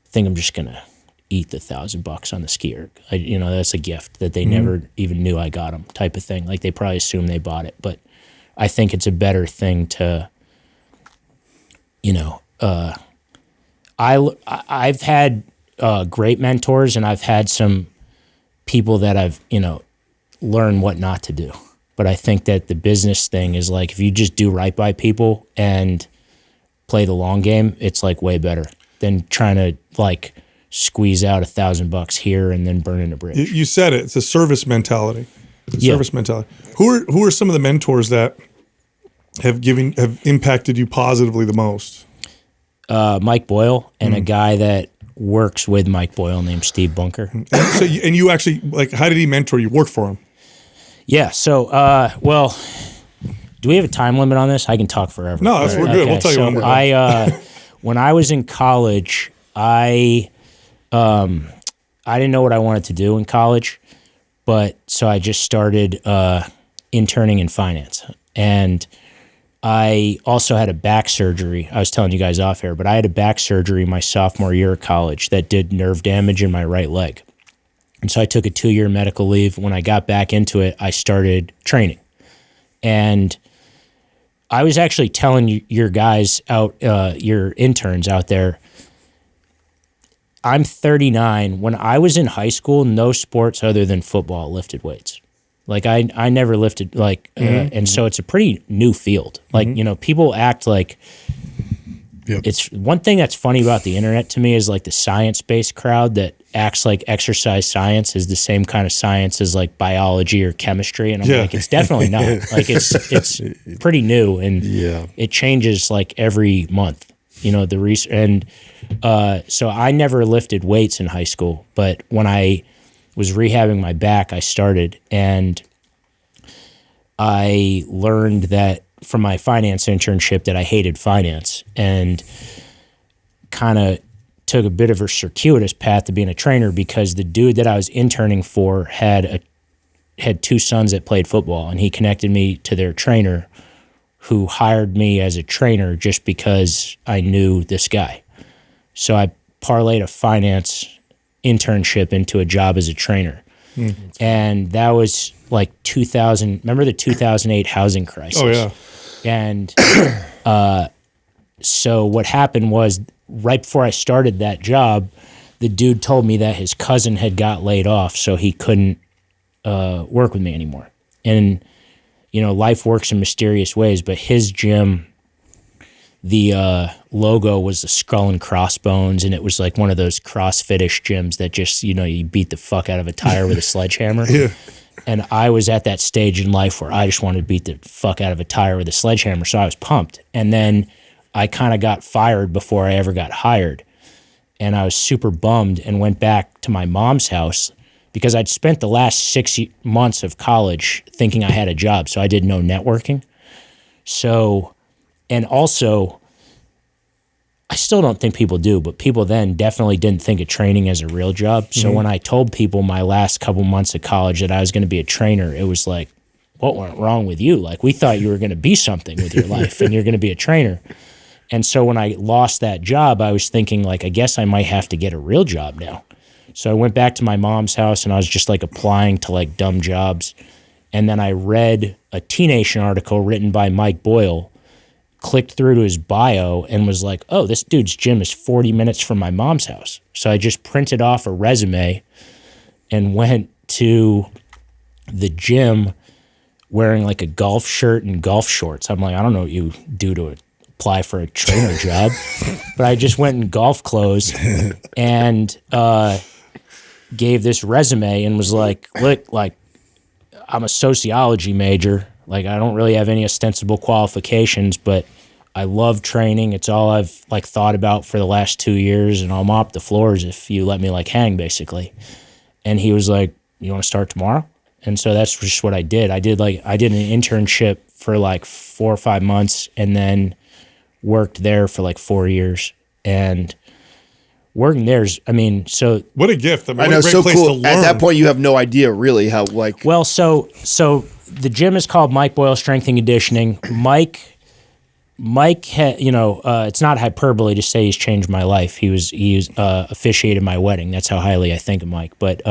I think I'm just gonna eat the $1,000 on the skier. That's a gift that they never even knew I got them, type of thing. Like they probably assumed they bought it, but I think it's a better thing to, I've had great mentors, and I've had some people that I've, learned what not to do. But I think that the business thing is like, if you just do right by people and play the long game, it's like way better than trying to like squeeze out $1,000 here and then burning a bridge. You said it. It's a service mentality. Service mentality. Who are some of the mentors that have impacted you positively the most? Mike Boyle and a guy that works with Mike Boyle named Steve Bunker. So you actually, like, how did he mentor you? Work for him? Yeah. So, well, do we have a time limit on this? I can talk forever. No, we're good. We'll tell you when we're done. When I was in college, I didn't know what I wanted to do in college, but so I just started interning in finance. And I also had a back surgery. I was telling you guys off air, but I had a back surgery my sophomore year of college that did nerve damage in my right leg. And so I took a 2-year medical leave. When I got back into it, I started training. And I was actually telling your guys out, your interns out there, I'm 39. When I was in high school, no sports other than football lifted weights. Like I never lifted and so it's a pretty new field. Like, people act like it's one thing that's funny about the internet to me is like the science-based crowd that acts like exercise science is the same kind of science as like biology or chemistry. And I'm like, it's definitely not. Like it's pretty new and it changes like every month, the research. And so I never lifted weights in high school, but when I was rehabbing my back, I started, and I learned that from my finance internship that I hated finance, and kind of took a bit of a circuitous path to being a trainer because the dude that I was interning for had 2 sons that played football, and he connected me to their trainer who hired me as a trainer just because I knew this guy. So I parlayed a finance internship into a job as a trainer. And that was like 2000, remember the 2008 housing crisis? Oh, yeah. And so what happened was right before I started that job, the dude told me that his cousin had got laid off, so he couldn't work with me anymore. And, life works in mysterious ways, but his gym, the logo was the skull and crossbones, and it was like one of those CrossFit-ish gyms that just, you beat the fuck out of a tire with a sledgehammer. And I was at that stage in life where I just wanted to beat the fuck out of a tire with a sledgehammer, so I was pumped. And then I kind of got fired before I ever got hired. And I was super bummed and went back to my mom's house because I'd spent the last 6 months of college thinking I had a job, so I did no networking. So... And also, I still don't think people do, but people then definitely didn't think of training as a real job. So when I told people my last couple months of college that I was going to be a trainer, it was like, what went wrong with you? Like, we thought you were going to be something with your life and you're going to be a trainer. And so when I lost that job, I was thinking, like, I guess I might have to get a real job now. So I went back to my mom's house and I was just like applying to like dumb jobs. And then I read a T-Nation article written by Mike Boyle, clicked through to his bio and was like, oh, this dude's gym is 40 minutes from my mom's house. So I just printed off a resume and went to the gym wearing like a golf shirt and golf shorts. I'm like, I don't know what you do to apply for a trainer job, but I just went in golf clothes and gave this resume and was like, look, like, I'm a sociology major. Like, I don't really have any ostensible qualifications, but I love training. It's all I've like thought about for the last 2 years, and I'll mop the floors if you let me like hang, basically. And he was like, you want to start tomorrow? And so that's just what I did. I did an internship for like 4 or 5 months and then worked there for like 4 years. And working there's, I mean, so what a gift. I mean, I know, what a great so place cool. to learn. At that point, you have no idea really how like. Well, so the gym is called Mike Boyle Strength and Conditioning. Mike, it's not hyperbole to say he's changed my life. He was officiated my wedding. That's how highly I think of Mike. But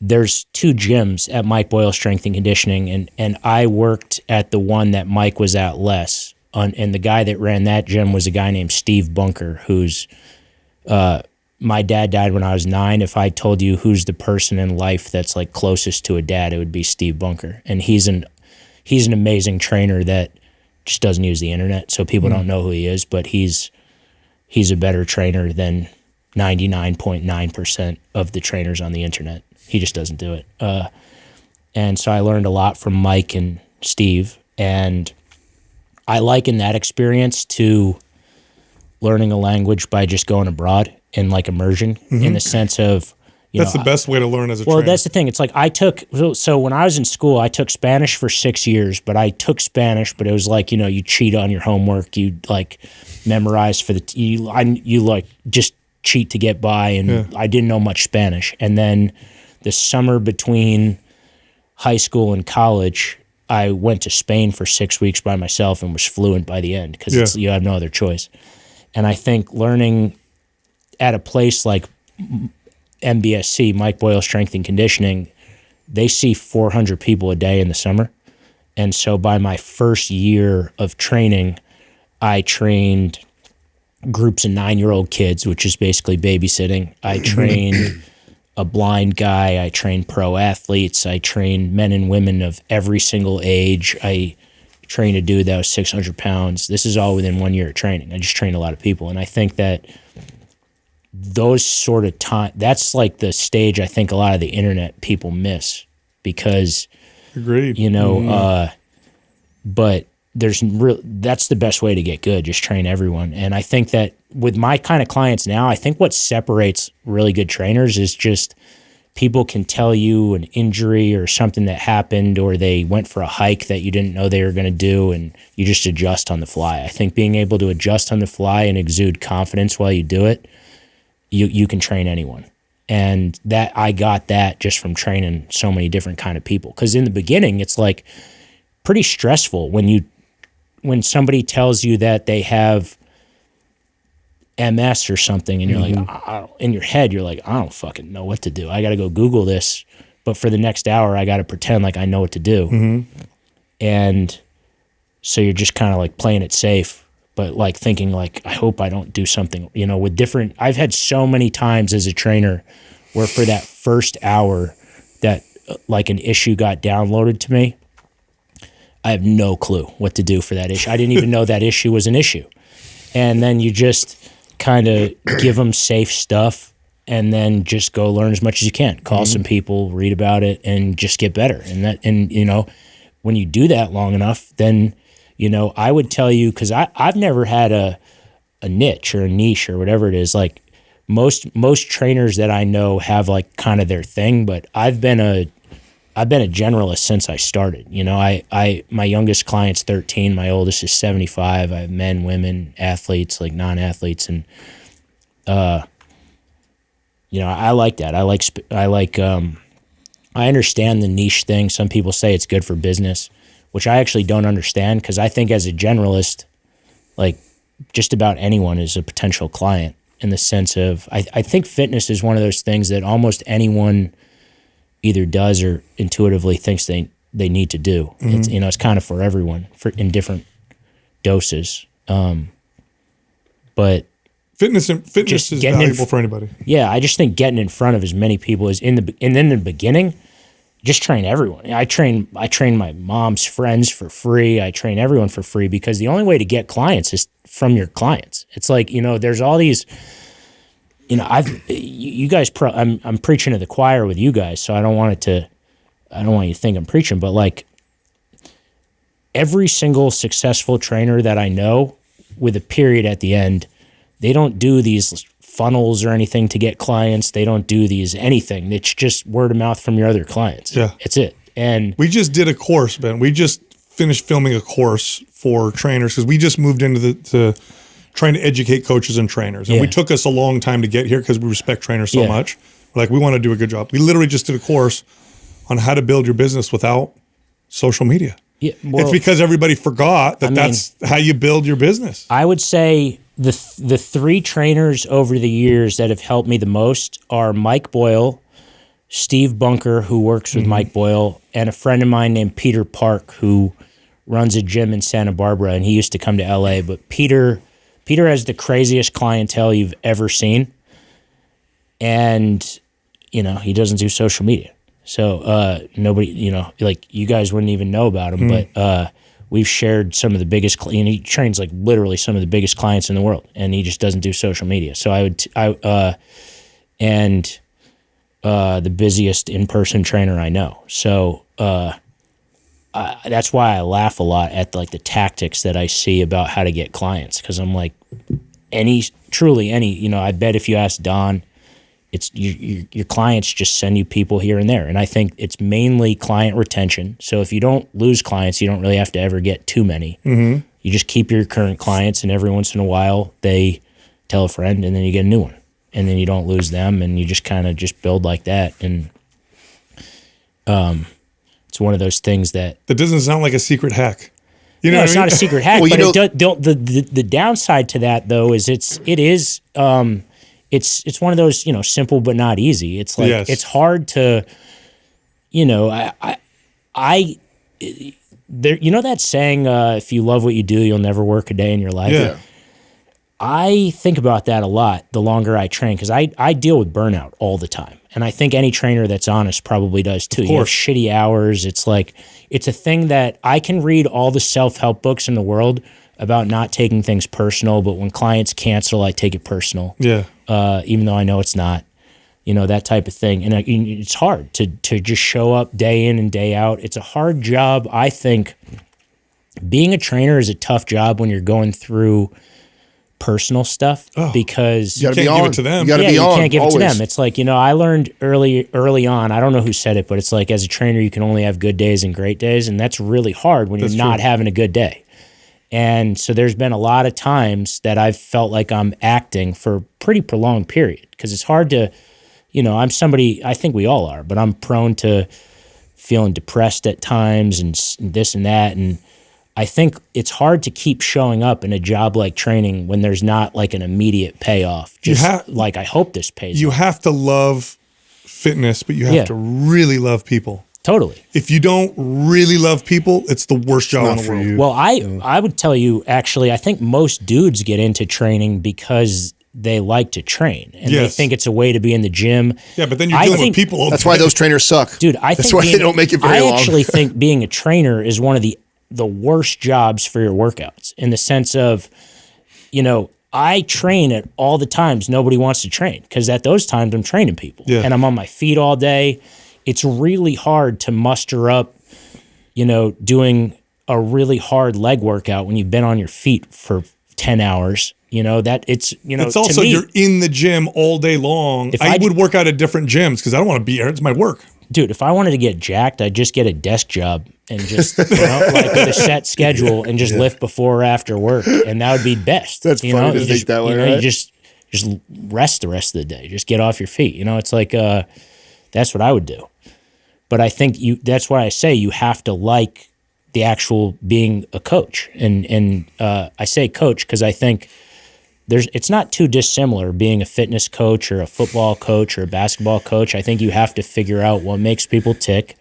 there's 2 gyms at Mike Boyle Strength and Conditioning, and I worked at the one that Mike was at less. And the guy that ran that gym was a guy named Steve Bunker, who's my dad died when I was 9. If I told you who's the person in life that's like closest to a dad, it would be Steve Bunker. And he's an amazing trainer that just doesn't use the internet, so people don't know who he is, but he's a better trainer than 99.9% of the trainers on the internet. He just doesn't do it. And so I learned a lot from Mike and Steve, and I liken that experience to learning a language by just going abroad in like immersion, in the sense of, that's the best way to learn as a trainer. Well, that's the thing. It's like so when I was in school, I took Spanish for 6 years, but I took Spanish, but it was like, you cheat on your homework, you like memorize for you like just cheat to get by, and I didn't know much Spanish. And then the summer between high school and college, I went to Spain for 6 weeks by myself and was fluent by the end, because you have no other choice. And I think learning at a place like MBSC, Mike Boyle Strength and Conditioning, they see 400 people a day in the summer. And so by my first year of training, I trained groups of 9-year-old kids, which is basically babysitting. I trained a blind guy. I trained pro athletes. I trained men and women of every single age. I trained a dude that was 600 pounds. This is all within 1 year of training. I just trained a lot of people. And I think that those sort of time, that's like the stage I think a lot of the internet people miss, because agreed, but that's the best way to get good, just train everyone. And I think that with my kind of clients now, I think what separates really good trainers is just people can tell you an injury or something that happened, or they went for a hike that you didn't know they were going to do, and you just adjust on the fly. I think being able to adjust on the fly and exude confidence while you do it, you can train anyone. And that I got that just from training so many different kind of people. Because in the beginning, it's like pretty stressful when somebody tells you that they have MS or something, and you're like, in your head, you're like, I don't fucking know what to do. I got to go Google this, but for the next hour, I got to pretend like I know what to do. And so you're just kind of like playing it safe, but like thinking like, I hope I don't do something, with different. I've had so many times as a trainer where for that first hour that like an issue got downloaded to me, I have no clue what to do for that issue. I didn't even know that issue was an issue. And then you just kind of give them safe stuff, and then just go learn as much as you can. Call some people, read about it, and just get better. And when you do that long enough, then, I would tell you, because I've never had a niche or a niche or whatever it is. Like most trainers that I know have like kind of their thing, but I've been a generalist since I started. My youngest client's 13, my oldest is 75. I have men, women, athletes, like non-athletes, and I like that. I understand the niche thing. Some people say it's good for business, which I actually don't understand, because I think as a generalist, like just about anyone is a potential client, in the sense of I think fitness is one of those things that almost anyone either does or intuitively thinks they need to do. It's it's kind of for everyone, in different doses. But fitness is valuable for anybody. Yeah, I just think getting in front of as many people as and then in the beginning, just train everyone. I train my mom's friends for free. I train everyone for free, because the only way to get clients is from your clients. It's like, there's all these. You guys. I'm preaching to the choir with you guys, so I don't want you to think I'm preaching, but like every single successful trainer that I know, with a period at the end, they don't do these funnels or anything to get clients. They don't do these anything. It's just word of mouth from your other clients. Yeah, it's it. And we just did a course, Ben. We just finished filming a course for trainers, because we just moved into trying to educate coaches and trainers. And we took us a long time to get here, because we respect trainers so much. We're like, we want to do a good job. We literally just did a course on how to build your business without social media. Yeah, well, it's because everybody forgot that's how you build your business. I would say the 3 trainers over the years that have helped me the most are Mike Boyle, Steve Bunker, who works with Mike Boyle, and a friend of mine named Peter Park, who runs a gym in Santa Barbara, and he used to come to LA. But Peter has the craziest clientele you've ever seen. And, he doesn't do social media. So nobody, you guys wouldn't even know about him, but we've shared some of the biggest, he trains like literally some of the biggest clients in the world, and he just doesn't do social media. So the busiest in-person trainer I know. So that's why I laugh a lot at like the tactics that I see about how to get clients. Cause I'm like, I bet if you ask Don, it's your clients just send you people here and there. And I think it's mainly client retention. So if you don't lose clients, you don't really have to ever get too many. You just keep your current clients, and every once in a while they tell a friend, and then you get a new one, and then you don't lose them, and you just kind of just build like that. And it's one of those things that doesn't sound like a secret hack. It's not a secret hack. Well, but the downside to that though is it's one of those, simple but not easy. It's like it's hard to, that saying, if you love what you do, you'll never work a day in your life. Yeah. I think about that a lot the longer I train, because I deal with burnout all the time. And I think any trainer that's honest probably does too. You have shitty hours. It's like, it's a thing that I can read all the self-help books in the world about not taking things personal, but when clients cancel, I take it personal. Yeah. Even though I know it's not, that type of thing. And it's hard to just show up day in and day out. It's a hard job. I think being a trainer is a tough job when you're going through personal stuff, because you can't give it to them. You can't give it to them. It's like, I learned early on, I don't know who said it, but it's like, as a trainer, you can only have good days and great days. And that's really hard when you're not having a good day. And so there's been a lot of times that I've felt like I'm acting for a pretty prolonged period, because it's hard to, I'm somebody, I think we all are, but I'm prone to feeling depressed at times and this and that. And I think it's hard to keep showing up in a job like training when there's not like an immediate payoff. Like, I hope this pays off. You have to love fitness, but you have to really love people. Totally. If you don't really love people, it's the worst job in the world. Well, I would tell you, actually, I think most dudes get into training because they like to train, and they think it's a way to be in the gym. Yeah, but then you're dealing with people. That's why those trainers suck. Dude, that's why they don't make it very long. I actually think being a trainer is one of the worst jobs for your workouts, in the sense of, I train at all the times nobody wants to train, because at those times I'm training people and I'm on my feet all day. It's really hard to muster up, doing a really hard leg workout when you've been on your feet for 10 hours. It's also, you're in the gym all day long. I would work out at different gyms because I don't want to be here. It's my work. Dude, if I wanted to get jacked, I'd just get a desk job and just, like with a set schedule, and just lift before or after work. And that would be best. That's funny to think that way, right? You just rest the rest of the day. Just get off your feet. It's like, that's what I would do. But I think that's why I say you have to like the actual being a coach. And I say coach because I think it's not too dissimilar being a fitness coach or a football coach or a basketball coach. I think you have to figure out what makes people tick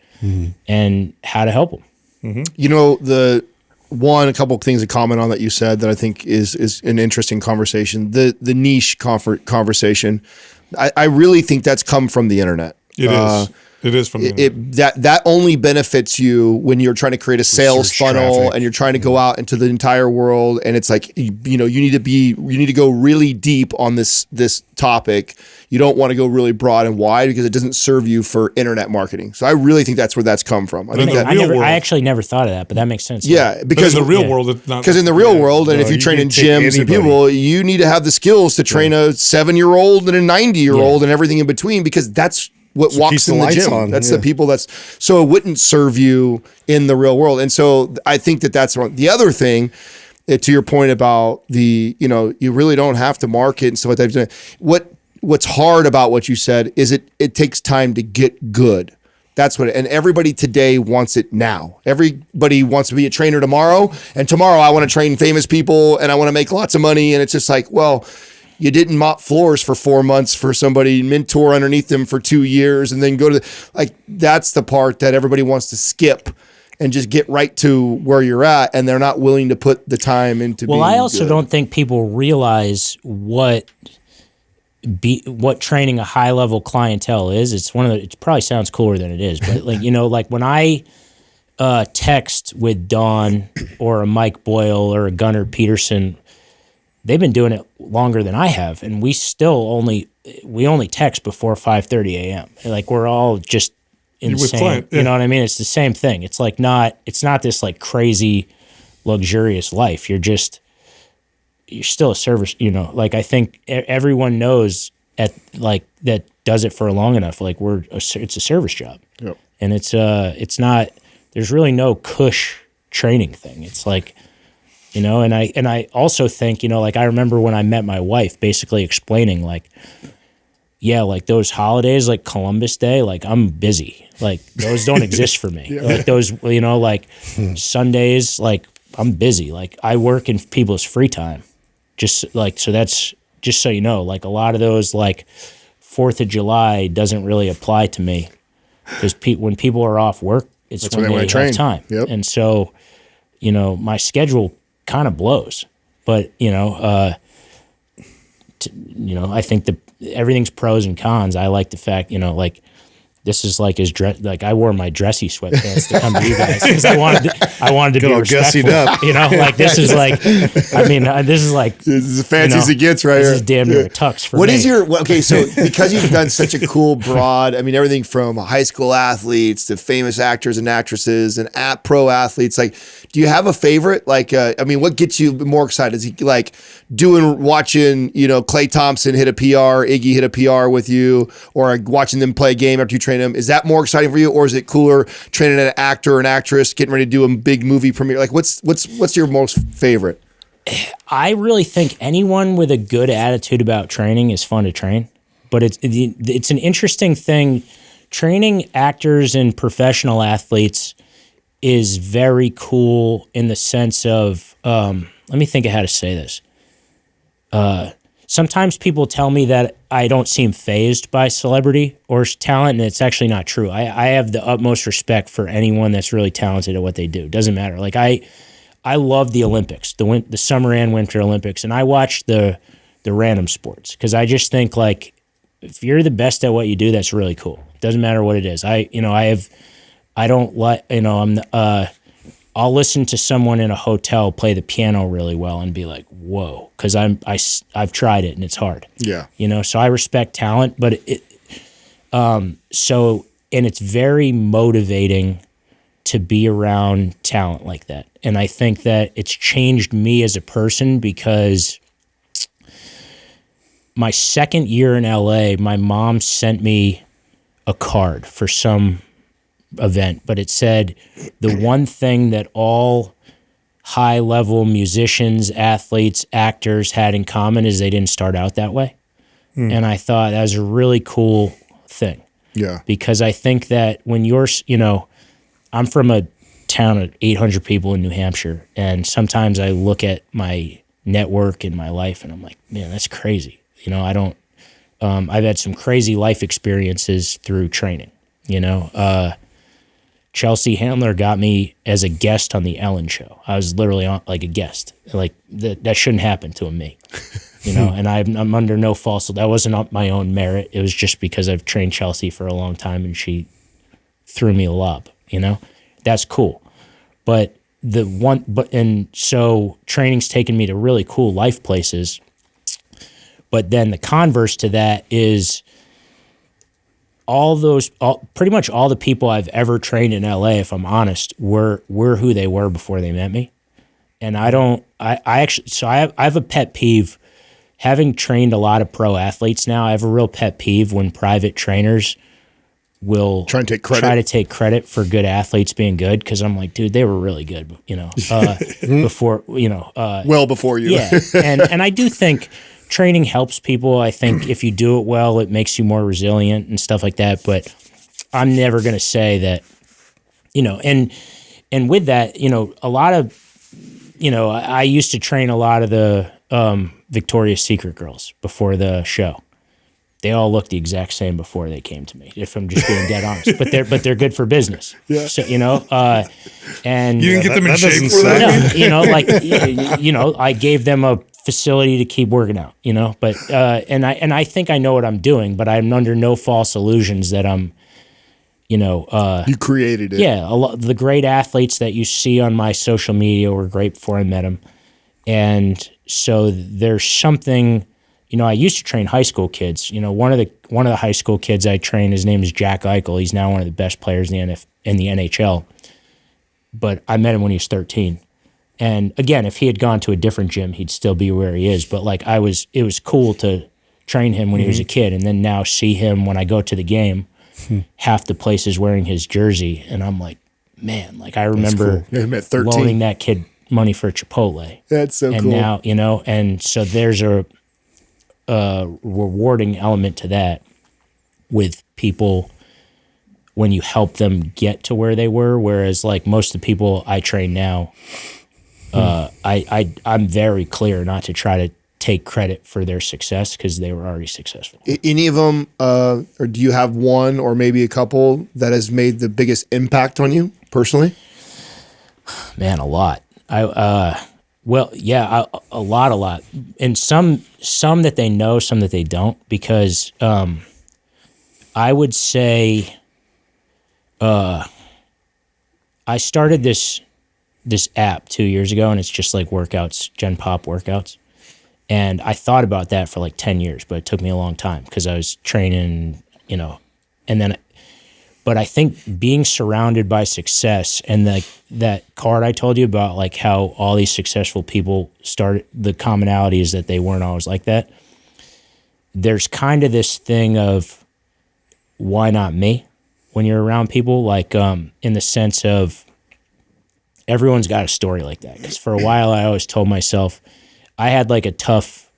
and how to help them. Mm-hmm. A couple of things to comment on that you said that I think is an interesting conversation. The niche conversation. I really think that's come from the internet. It is from the internet. That only benefits you when you're trying to create a sales funnel traffic, and you're trying to go out into the entire world. And it's like, you need to go really deep on this topic. You don't want to go really broad and wide because it doesn't serve you for internet marketing. So I really think that's where that's come from. I actually never thought of that, but that makes sense. Yeah, because in the real world, it's not. Because in the real world, and if you train in gyms and people, you need to have the skills to train a 7-year-old and a 90-year-old and everything in between, because that's what walks in the gym. That's the people so it wouldn't serve you in the real world. And so I think that's wrong. The other thing, to your point about you really don't have to market and stuff like that. What's hard about what you said is it takes time to get good. That's and everybody today wants it now. Everybody wants to be a trainer tomorrow, and tomorrow I want to train famous people and I want to make lots of money. And it's just like, well, You didn't mop floors for 4 months for somebody, mentor underneath them for 2 years, and then go to that's the part that everybody wants to skip and just get right to where you're at, and they're not willing to put the time into. Well, I also don't think people realize what training a high level clientele is. It's it probably sounds cooler than it is, but like when I text with Don or a Mike Boyle or a Gunnar Peterson, they've been doing it longer than I have, and we only text before 5:30 a.m. Like we're all just insane. You know what I mean? It's the same thing. It's like it's not this like crazy luxurious life. You're still a service, like I think everyone knows that does it for long enough. Like it's a service job. Yep. And it's not, there's really no cush training thing. It's like, and I also think, like I remember when I met my wife basically explaining like, yeah, like those holidays, like Columbus Day, like I'm busy. Like those don't exist for me. Yeah. Like those, Sundays, like I'm busy. Like I work in people's free time. Just like, so that's just so you know, like a lot of those, like 4th of July doesn't really apply to me because when people are off work, it's when they have time. Yep. And so, my schedule kind of blows, but I think everything's pros and cons. I like the fact, like this is like like I wore my dressy sweatpants to come to you guys because I wanted to be respectful. Up. Like this is like, this is like this is as fancy as it gets right here. This is damn near a tux for me. What is so because you've done such a cool broad, everything from high school athletes to famous actors and actresses and pro athletes, like, do you have a favorite? Like, what gets you more excited? Is he like watching, Klay Thompson hit a PR, Iggy hit a PR with you, or watching them play a game after you train them? Is that more exciting for you, or is it cooler training an actor or an actress getting ready to do a big movie premiere? Like, what's your most favorite? I really think anyone with a good attitude about training is fun to train, but it's an interesting thing. Training actors and professional athletes is very cool in the sense of, let me think of how to say this. Sometimes people tell me that I don't seem fazed by celebrity or talent, and it's actually not true. I have the utmost respect for anyone that's really talented at what they do. It doesn't matter. Like I love the Olympics, the Summer and Winter Olympics, and I watch the random sports because I just think like if you're the best at what you do, that's really cool. It doesn't matter what it is. I'll listen to someone in a hotel play the piano really well and be like, whoa, because I've tried it and it's hard. Yeah. So I respect talent, but and it's very motivating to be around talent like that. And I think that it's changed me as a person because my second year in LA, my mom sent me a card for some event, but it said the one thing that all high-level musicians, athletes, actors had in common is they didn't start out that way. And I thought that was a really cool thing. Yeah. Because I think that when you're, I'm from a town of 800 people in New Hampshire, and sometimes I look at my network in my life and I'm like, man, that's crazy. I've had some crazy life experiences through training, Chelsea Handler got me as a guest on the Ellen Show. I was literally on like a guest. Like that shouldn't happen to me, and I'm under no false. That wasn't up my own merit. It was just because I've trained Chelsea for a long time and she threw me a lob, that's cool. So training's taken me to really cool life places. But then the converse to that is pretty much all the people I've ever trained in LA, if I'm honest, were who they were before they met me. And I have a pet peeve. Having trained a lot of pro athletes now, I have a real pet peeve when private trainers will try to take credit for good athletes being good, because I'm like, dude, they were really good, before, well before you. Yeah, and I do think training helps people. I think if you do it well, it makes you more resilient and stuff like that. But I'm never going to say that, and with that, a lot of, I used to train a lot of the Victoria's Secret girls before the show. They all look the exact same before they came to me, if I'm just being dead honest. But they're good for business. Yeah. So, and you didn't get them in shape for that? No, I gave them a facility to keep working out, but and I think I know what I'm doing, but I'm under no false illusions that I'm, you created it. Yeah. The great athletes that you see on my social media were great before I met them. And so there's something. I used to train high school kids. One of the high school kids I trained, his name is Jack Eichel. He's now one of the best players in the NHL. But I met him when he was 13. And again, if he had gone to a different gym, he'd still be where he is. But it was cool to train him when he was a kid, and then now see him when I go to the game. Half the place is wearing his jersey, and I'm like, man, I remember loaning that kid money for Chipotle. That's so cool. And now, and so there's a rewarding element to that with people when you help them get to where they were, whereas most of the people I train now, I'm very clear not to try to take credit for their success because they were already successful. Any of them, or do you have one or maybe a couple that has made the biggest impact on you personally? Man, a lot. Well, yeah, a lot, and some that they know, some that they don't, because I would say I started this app 2 years ago, and it's just workouts, Gen Pop workouts, and I thought about that for 10 years, but it took me a long time because I was training, and then. But I think being surrounded by success and that card I told you about, how all these successful people started, the commonality is that they weren't always like that. There's kind of this thing of why not me when you're around people, in the sense of everyone's got a story like that. Because for a while I always told myself I had a tough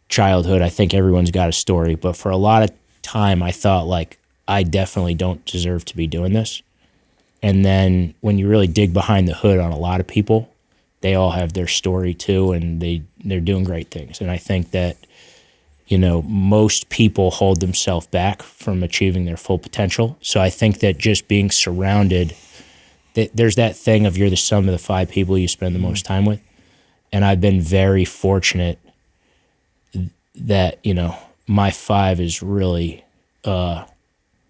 childhood. I think everyone's got a story. But for a lot of time I thought I definitely don't deserve to be doing this. And then when you really dig behind the hood on a lot of people, they all have their story too, and they're doing great things. And I think that, most people hold themselves back from achieving their full potential. So I think that just being surrounded, there's that thing of you're the sum of the 5 people you spend the most time with. And I've been very fortunate that, my 5 is really...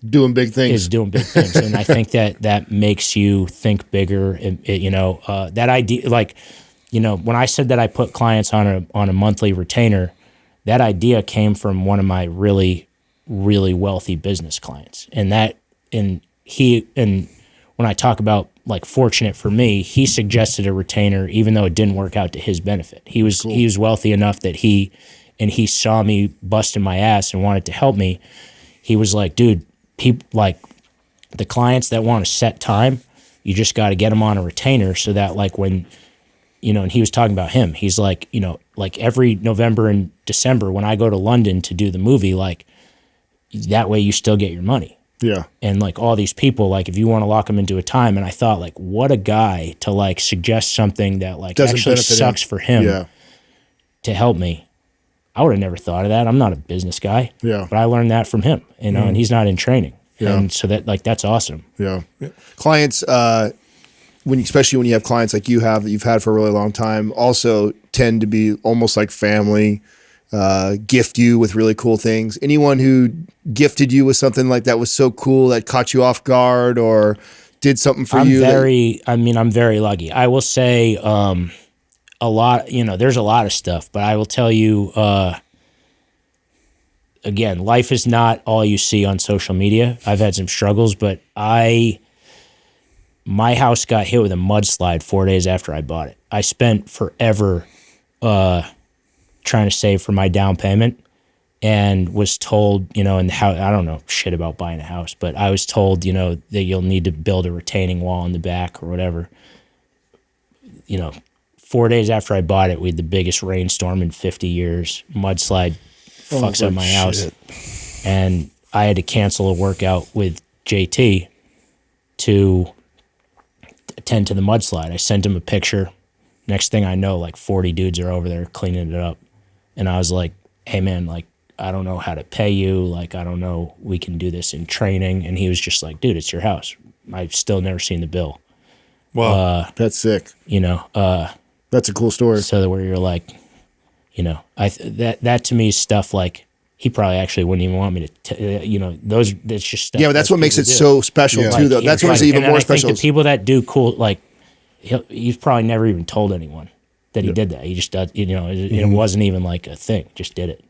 doing big things. And I think that makes you think bigger. And that idea, when I said that I put clients on a monthly retainer, that idea came from one of my really, really wealthy business clients. And when I talk about fortunate for me, he suggested a retainer, even though it didn't work out to his benefit. He was wealthy enough that he saw me busting my ass and wanted to help me. He was like, dude, people the clients that want to set time, you just got to get them on a retainer so that when, and he was talking about him, he's every November and December when I go to London to do the movie, that way you still get your money. Yeah. And all these people, if you want to lock them into a time, and I thought what a guy to suggest something that actually sucks for him to help me. I would have never thought of that. I'm not a business guy. Yeah. But I learned that from him, and he's not in training. Yeah. And so that's awesome. Yeah. Clients, especially when you have clients like you have that you've had for a really long time, also tend to be almost like family, gift you with really cool things. Anyone who gifted you with something like that was so cool that caught you off guard or did something for you? I'm very lucky. I will say, a lot, there's a lot of stuff, but I will tell you, again, life is not all you see on social media. I've had some struggles, but my house got hit with a mudslide 4 days after I bought it. I spent forever trying to save for my down payment and was told, and how I don't know shit about buying a house, but I was told, that you'll need to build a retaining wall in the back or whatever. 4 days after I bought it, we had the biggest rainstorm in 50 years. Mudslide fucks up my house. And I had to cancel a workout with JT to attend to the mudslide. I sent him a picture. Next thing I know, 40 dudes are over there cleaning it up. And I was like, hey man, like, I don't know how to pay you. Like, I don't know, we can do this in training. And he was just like, dude, it's your house. I've still never seen the bill. Wow. That's sick. You know, that's a cool story. so that where you're like, you know, that to me is stuff like, he probably actually wouldn't even want me to, you know, that's just stuff. Yeah, but that's what makes it do. so special too, Like, though. That's what like, makes it even and more I think special. the people that do cool, like, he's probably never even told anyone that he did that. He just does, you know, it wasn't even like a thing. Just did it.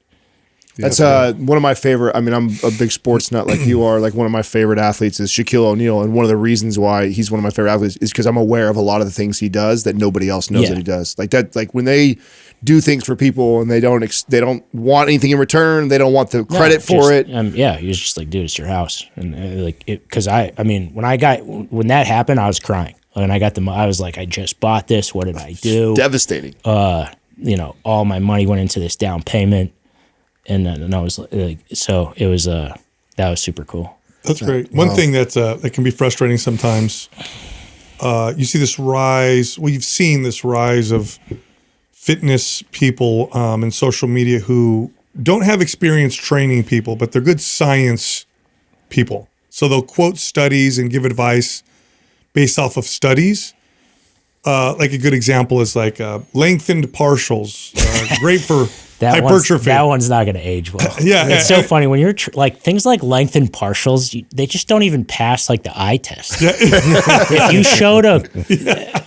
That's one of my favorite. I mean, I'm a big sports nut like you are. Like one of my favorite athletes is Shaquille O'Neal, and one of the reasons why he's one of my favorite athletes is because I'm aware of a lot of the things he does that nobody else knows that he does. Like that, like when they do things for people and they don't want anything in return, they don't want the credit for it. Yeah, he was just like, dude, it's your house, and like, because I mean, when that happened, I was crying. When I got I was like, I just bought this. What did I do? Devastating. You know, all my money went into this down payment. And I was like, so it was, that was super cool. That's great. One thing that can be frustrating sometimes, you see this rise, well, you've seen this rise of fitness people in social media who don't have experience training people, but they're good science people. So they'll quote studies and give advice based off of studies. Like a good example is like lengthened partials, great for hypertrophy. That one's not going to age well. Yeah, it's so funny when you're like things like lengthened partials. They just don't even pass like the eye test. If you showed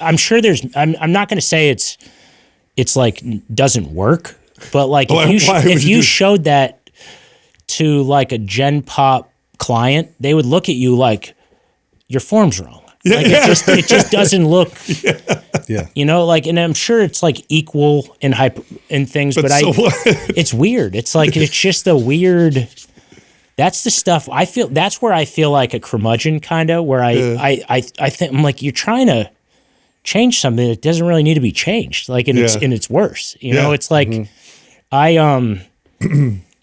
I'm sure there's. I'm not going to say it's like doesn't work, but like if you showed that to like a Gen Pop client, they would look at you like your form's wrong. Like it just doesn't look. Yeah. You know, like, and I'm sure it's like equal in things, but it's weird. It's like, it's just a weird, that's the stuff I feel, that's where I feel like a curmudgeon kind of, where I think, I'm like, you're trying to change something that doesn't really need to be changed. Like, and it's worse, you know, it's like,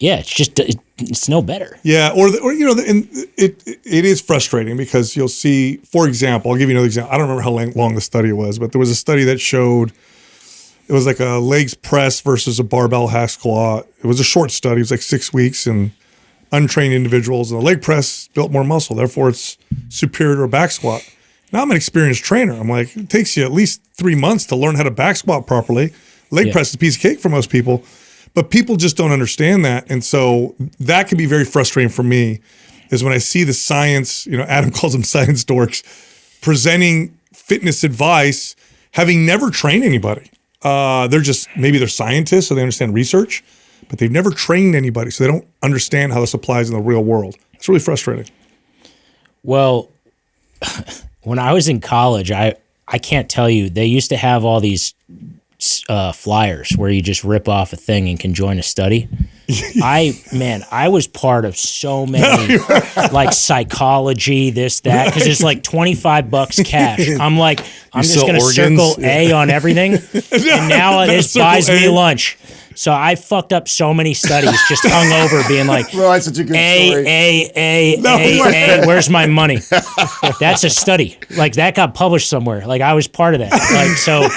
it's just, it's no better. Yeah, or you know, it is frustrating because you'll see, for example, I'll give you another example. I don't remember how long the study was, but there was a study that showed it was like a legs press versus a barbell hack squat. It was a short study. It was like 6 weeks and untrained individuals, and the leg press built more muscle. Therefore, it's superior to a back squat. Now I'm an experienced trainer. I'm like, it takes you at least 3 months to learn how to back squat properly. Leg press is a piece of cake for most people. But people just don't understand that. And so that can be very frustrating for me is when I see the science, you know, Adam calls them science dorks, presenting fitness advice, having never trained anybody. Maybe they're scientists, so they understand research, but they've never trained anybody. So they don't understand how this applies in the real world. It's really frustrating. Well, when I was in college, I can't tell you, they used to have all these flyers where you just rip off a thing and can join a study. I was part of so many like psychology, this, that, because it's like $25 cash. I'm like, I'm just going to circle A on everything. And now it buys me lunch. So I fucked up so many studies, just hung over being like, bro, that's such a good story. A, where's my money? That's a study. Like that got published somewhere. Like I was part of that. Like, so,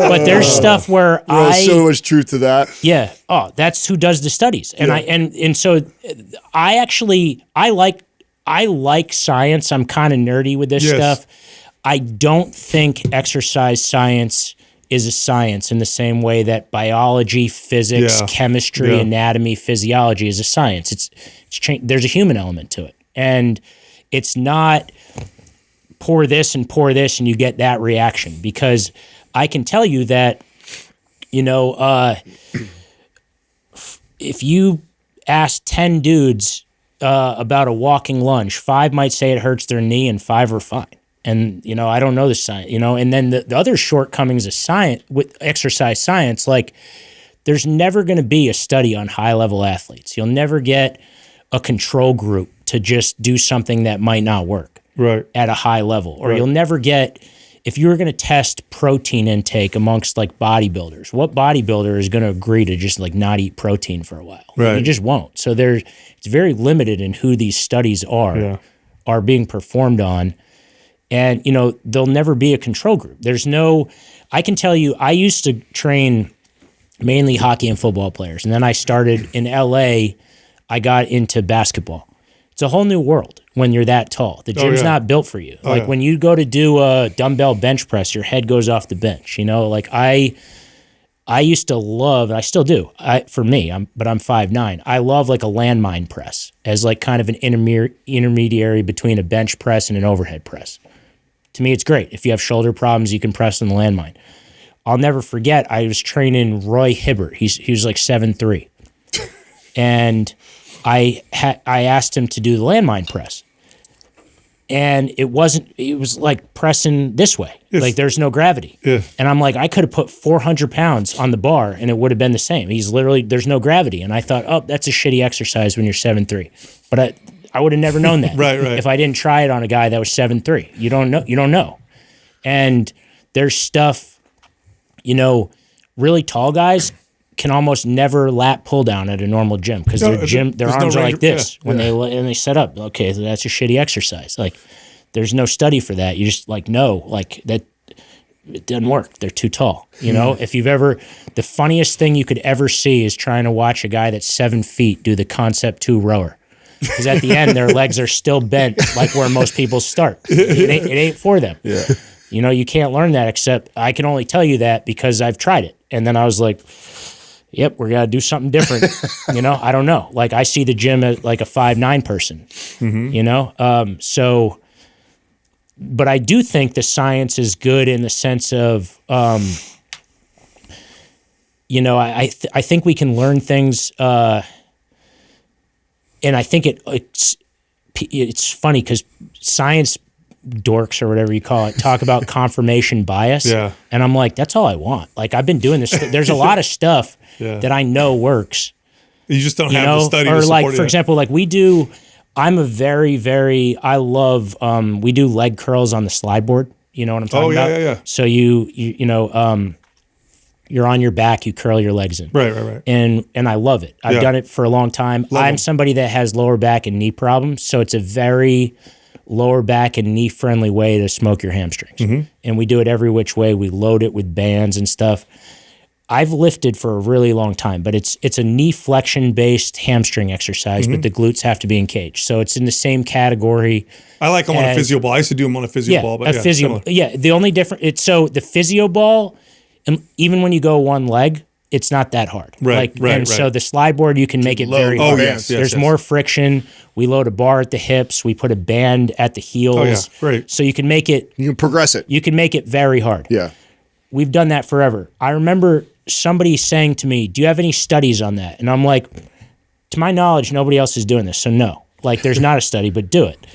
but there's stuff where there's so much truth to that. Yeah. Oh, that's who does the studies. And and so I like science. I'm kind of nerdy with this stuff. I don't think exercise science is a science in the same way that biology, physics, chemistry, anatomy, physiology is a science. It's there's a human element to it. And it's not pour this and you get that reaction, because I can tell you that, you know, if you ask 10 dudes about a walking lunge, 5 might say it hurts their knee and 5 are fine. And, you know, I don't know the science, you know, and then the other shortcomings of science with exercise science, like there's never going to be a study on high level athletes. You'll never get a control group to just do something that might not work at a high level, or you'll never get, if you were going to test protein intake amongst like bodybuilders, what bodybuilder is going to agree to just like not eat protein for a while? You just won't. So it's very limited in who these studies are being performed on. And, you know, there'll never be a control group. I can tell you, I used to train mainly hockey and football players. And then I started in LA, I got into basketball. It's a whole new world when you're that tall. The gym's not built for you. When you go to do a dumbbell bench press, your head goes off the bench. Like I used to love, and I still do. For me, but I'm 5'9". I love like a landmine press as like kind of an intermediary between a bench press and an overhead press. To me, it's great. If you have shoulder problems, you can press on the landmine. I'll never forget, I was training Roy Hibbert. He was like 7'3". And I asked him to do the landmine press. And it was like pressing this way. Yes. Like there's no gravity. Yeah. And I'm like, I could have put 400 pounds on the bar and it would have been the same. He's literally, there's no gravity. And I thought, oh, that's a shitty exercise when you're 7'3". But I would have never known that. Right. If I didn't try it on a guy that was 7'3". You don't know. And there's stuff, really tall guys can almost never lat pull down at a normal gym because their arms are like this when they set up. Okay, so that's a shitty exercise. Like, there's no study for that. You just that it doesn't work. They're too tall. If the funniest thing you could ever see is trying to watch a guy that's 7 feet do the concept 2 rower. Because at the end, their legs are still bent like where most people start. It ain't for them. Yeah. You can't learn that except I can only tell you that because I've tried it. And then I was like, yep, we're going to do something different. I don't know. Like I see the gym as like a 5'9" person, but I do think the science is good in the sense of, I think we can learn things, and I think it's funny because science dorks or whatever you call it talk about confirmation bias. Yeah. And I'm like, that's all I want. Like I've been doing this. There's a lot of stuff that I know works. You just don't have the study or to like, support for it. example, like we do, I love, we do leg curls on the slide board. You know what I'm talking about? Yeah. So you're on your back, you curl your legs in. Right. And I love it. I've done it for a long time. I'm somebody that has lower back and knee problems. So it's a very lower back and knee friendly way to smoke your hamstrings. Mm-hmm. And we do it every which way. We load it with bands and stuff. I've lifted for a really long time, but it's a knee flexion based hamstring exercise, but the glutes have to be engaged. So it's in the same category. I like them on a physio ball. I used to do them on a physio ball, but physio. Yeah, the only difference so the physio ball, and even when you go one leg, it's not that hard. Right. So the slide board, you can make it very hard. There's more friction. We load a bar at the hips. We put a band at the heels. Oh, yeah. Right. So you can make it. You can progress it. You can make it very hard. Yeah. We've done that forever. I remember somebody saying to me, do you have any studies on that? And I'm like, to my knowledge, nobody else is doing this. So no, like there's not a study, but do it.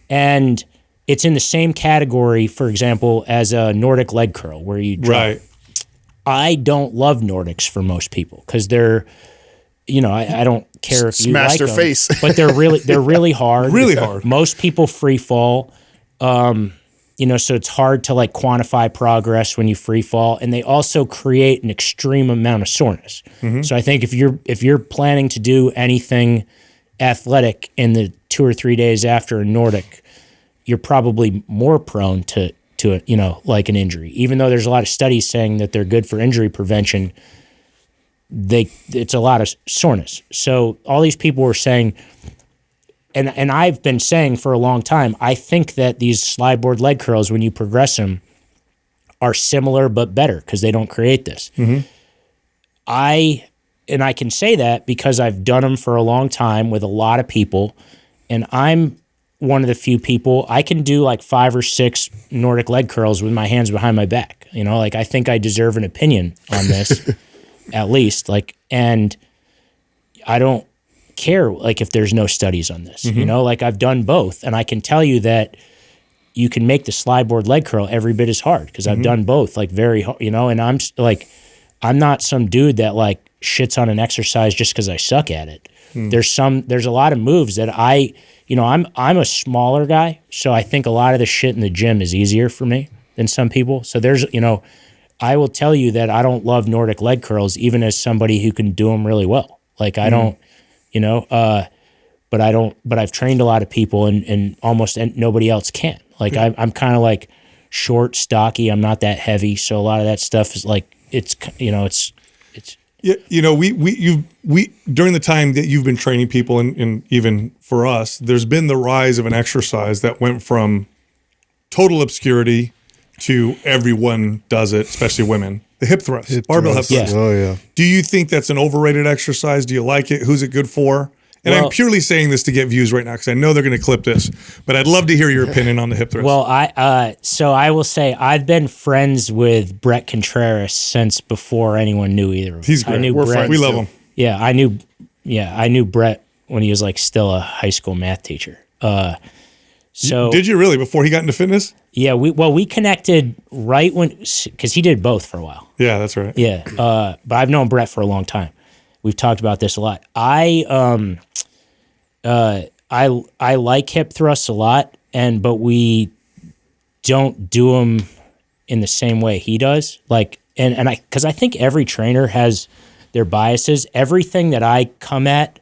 And it's in the same category, for example, as a Nordic leg curl where you drop. Right. I don't love Nordics for most people because they're, I don't care if you smash like their them, face, but they're really hard. Really hard. Most people free fall, so it's hard to like quantify progress when you free fall, and they also create an extreme amount of soreness. Mm-hmm. So I think if you're planning to do anything athletic in the 2 or 3 days after a Nordic, you're probably more prone to like an injury. Even though there's a lot of studies saying that they're good for injury prevention, it's a lot of soreness. So all these people were saying, and I've been saying for a long time, I think that these slide board leg curls, when you progress them, are similar but better because they don't create this. Mm-hmm. I can say that because I've done them for a long time with a lot of people, and I'm one of the few people, I can do like 5 or 6 Nordic leg curls with my hands behind my back. I think I deserve an opinion on this, at least. And I don't care, if there's no studies on this. Mm-hmm. I've done both, and I can tell you that you can make the slide board leg curl every bit as hard because I've done both, very hard, and I'm not some dude that shits on an exercise just because I suck at it. There's a lot of moves that I'm a smaller guy, so I think a lot of the shit in the gym is easier for me than some people. So there's, I will tell you that I don't love Nordic leg curls, even as somebody who can do them really well. I don't, but I've trained a lot of people and almost nobody else can. I'm kind of short, stocky. I'm not that heavy. So a lot of that stuff is it's Yeah, we during the time that you've been training people, and even for us, there's been the rise of an exercise that went from total obscurity to everyone does it, especially women. The hip thrust, barbell hip thrust. Oh yeah. Do you think that's an overrated exercise? Do you like it? Who's it good for? And I'm purely saying this to get views right now because I know they're going to clip this, but I'd love to hear your opinion on the hip thrust. Well, so I will say I've been friends with Brett Contreras since before anyone knew either of us. He's great. I knew We're Brett, friends. We love him. Yeah, I knew Brett when he was like still a high school math teacher. So did you really before he got into fitness? Yeah, we connected right when, because he did both for a while. Yeah, that's right. Yeah, but I've known Brett for a long time. We've talked about this a lot. I like hip thrusts a lot, but we don't do them in the same way he does. Because I think every trainer has their biases. Everything that I come at,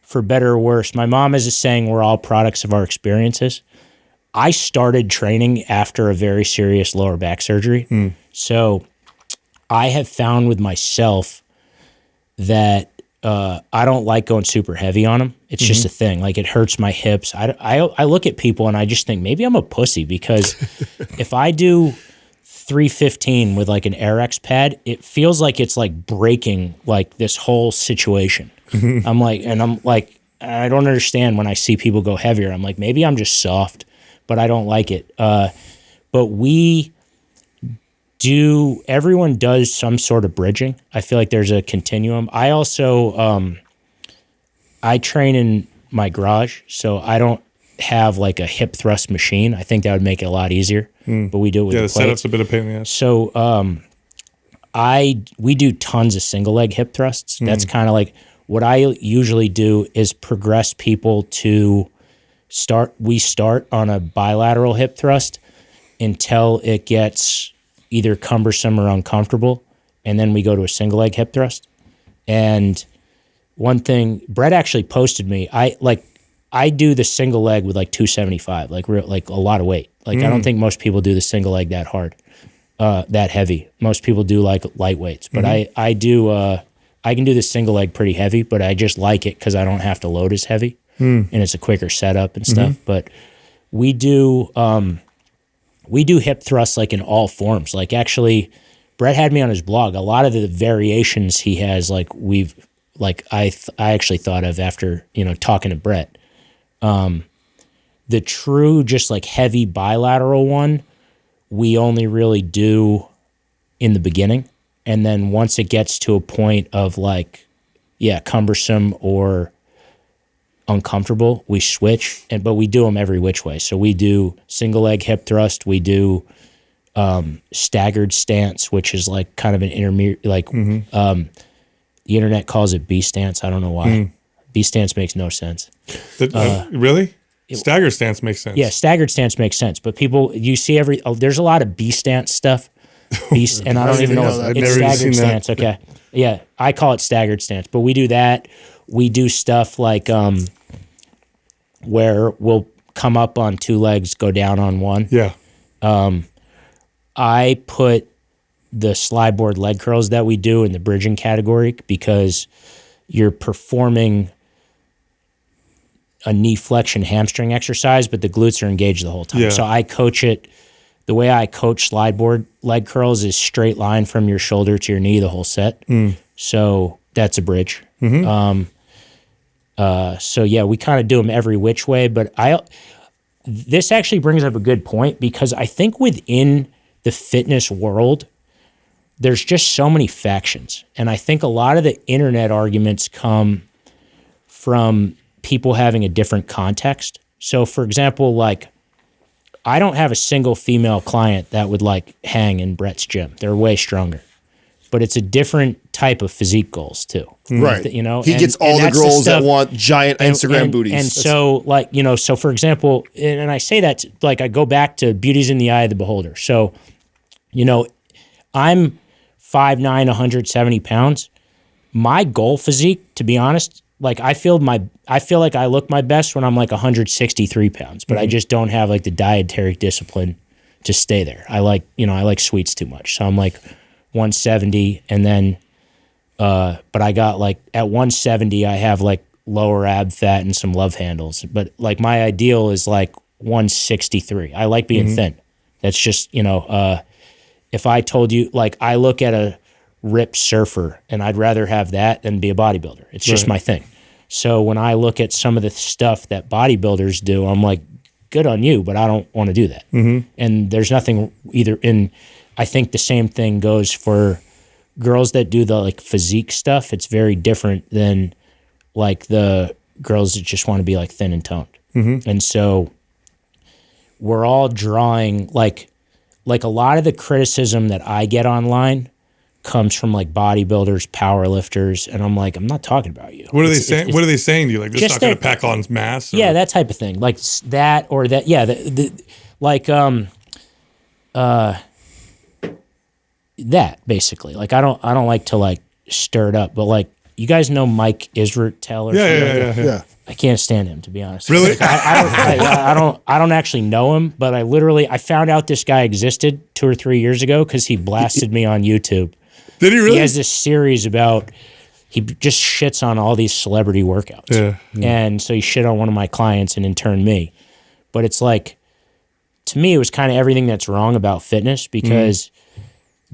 for better or worse, my mom has a saying, we're all products of our experiences. I started training after a very serious lower back surgery. So I have found with myself that I don't like going super heavy on them. It's just a thing. Like, it hurts my hips. I look at people and I just think maybe I'm a pussy, because if I do 315 with like an Airex pad, it feels like it's like breaking like this whole situation. I'm like, I don't understand when I see people go heavier. I'm like, maybe I'm just soft, but I don't like it. But everyone does some sort of bridging. I feel like there's a continuum. I also, I train in my garage, so I don't have like a hip thrust machine. I think that would make it a lot easier, but we do it with the setup's a bit of pain in the ass. So we do tons of single leg hip thrusts. That's kind of like what I usually do is progress people to we start on a bilateral hip thrust until it gets either cumbersome or uncomfortable, and then we go to a single leg hip thrust. And one thing, Brett actually posted me, I do the single leg with like 275, like a lot of weight. Like I don't think most people do the single leg that hard, that heavy. Most people do like light weights, but I do, I can do the single leg pretty heavy, but I just like it because I don't have to load as heavy, and it's a quicker setup and stuff. But we do hip thrusts like in all forms. Like, actually, Brett had me on his blog. A lot of the variations he has, I actually thought of after talking to Brett. The true just like heavy bilateral one, we only really do in the beginning. And then once it gets to a point of cumbersome or uncomfortable, we switch. But we do them every which way. So we do single leg hip thrust. We do staggered stance, which is like kind of an intermediate, the internet calls it B stance. I don't know why. B stance makes no sense. Really? Staggered stance makes sense. Yeah, staggered stance makes sense. But people, you see there's a lot of B stance stuff. And I don't even know if it's staggered stance. That. Okay. Yeah, I call it staggered stance. But we do that. We do stuff like where we'll come up on two legs, go down on one. Yeah. I put the slide board leg curls that we do in the bridging category because you're performing a knee flexion hamstring exercise, but the glutes are engaged the whole time. Yeah. So I coach it. The way I coach slide board leg curls is straight line from your shoulder to your knee the whole set. So that's a bridge. So yeah, we kind of do them every which way, but this actually brings up a good point, because I think within the fitness world, there's just so many factions. And I think a lot of the internet arguments come from people having a different context. So for example, I don't have a single female client that would hang in Brett's gym. They're way stronger. But it's a different type of physique goals too. Right. He gets all the girls that want giant Instagram booties. And so so for example, and I say that I go back to beauty's in the eye of the beholder. So, I'm 5'9", 170 pounds. My goal physique, to be honest, I feel like I look my best when I'm 163 pounds, but I just don't have the dietary discipline to stay there. I like sweets too much. So I'm 170, and then but I got like at 170, I have like lower ab fat and some love handles. But like my ideal is like 163. I like being thin. That's just, if I told you, like I look at a ripped surfer and I'd rather have that than be a bodybuilder. It's just my thing. So when I look at some of the stuff that bodybuilders do, I'm like, good on you, but I don't want to do that. And there's nothing I think the same thing goes for girls that do the like physique stuff. It's very different than like the girls that just want to be like thin and toned. And so we're all drawing like a lot of the criticism that I get online comes from like bodybuilders, power lifters, and I'm like, I'm not talking about you. What are they saying? What are they saying to you? Like, this is not going to pack on mass? Or? Yeah, that type of thing. Like that or that. Yeah, that basically. Like I don't like to like stir it up, but like you guys know Mike Israel or Yeah. I can't stand him, to be honest. Really? Like, I don't actually know him, but I found out this guy existed 2 or 3 years ago because he blasted me on YouTube. Did he really? He has this series about, he just shits on all these celebrity workouts. Yeah. And so he shit on one of my clients and in turn me. But it's like, to me, it was kind of everything that's wrong about fitness because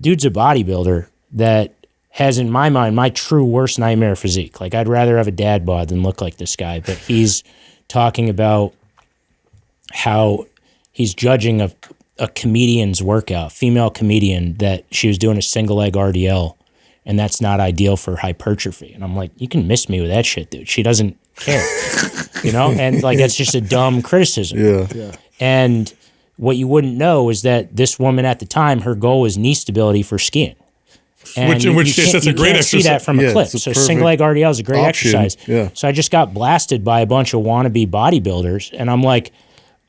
dude's a bodybuilder that has, in my mind, my true worst nightmare physique. Like, I'd rather have a dad bod than look like this guy. But he's talking about how he's judging a comedian's workout, female comedian, that she was doing a single leg RDL, and that's not ideal for hypertrophy. And I'm like, you can miss me with that shit, dude. She doesn't care, And like, that's just a dumb criticism. Yeah. And what you wouldn't know is that this woman at the time, her goal was knee stability for skiing. And in which case, that's a great exercise. You can't see that from a clip. So single leg RDL is a great exercise. Yeah. So I just got blasted by a bunch of wannabe bodybuilders, and I'm like,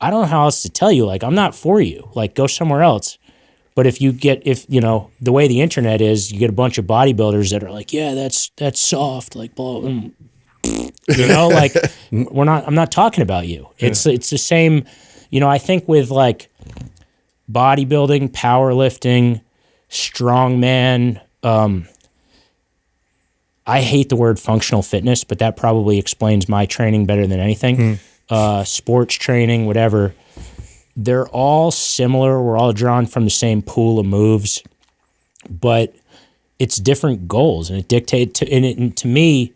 I don't know how else to tell you. Like, I'm not for you. Like, go somewhere else. But if the way the internet is, you get a bunch of bodybuilders that are like, yeah, that's soft, like, blah, like I'm not talking about you. It's the same, I think with like bodybuilding, powerlifting, strongman, I hate the word functional fitness, but that probably explains my training better than anything. Sports training, whatever. They're all similar. We're all drawn from the same pool of moves, but it's different goals, and it dictates to me,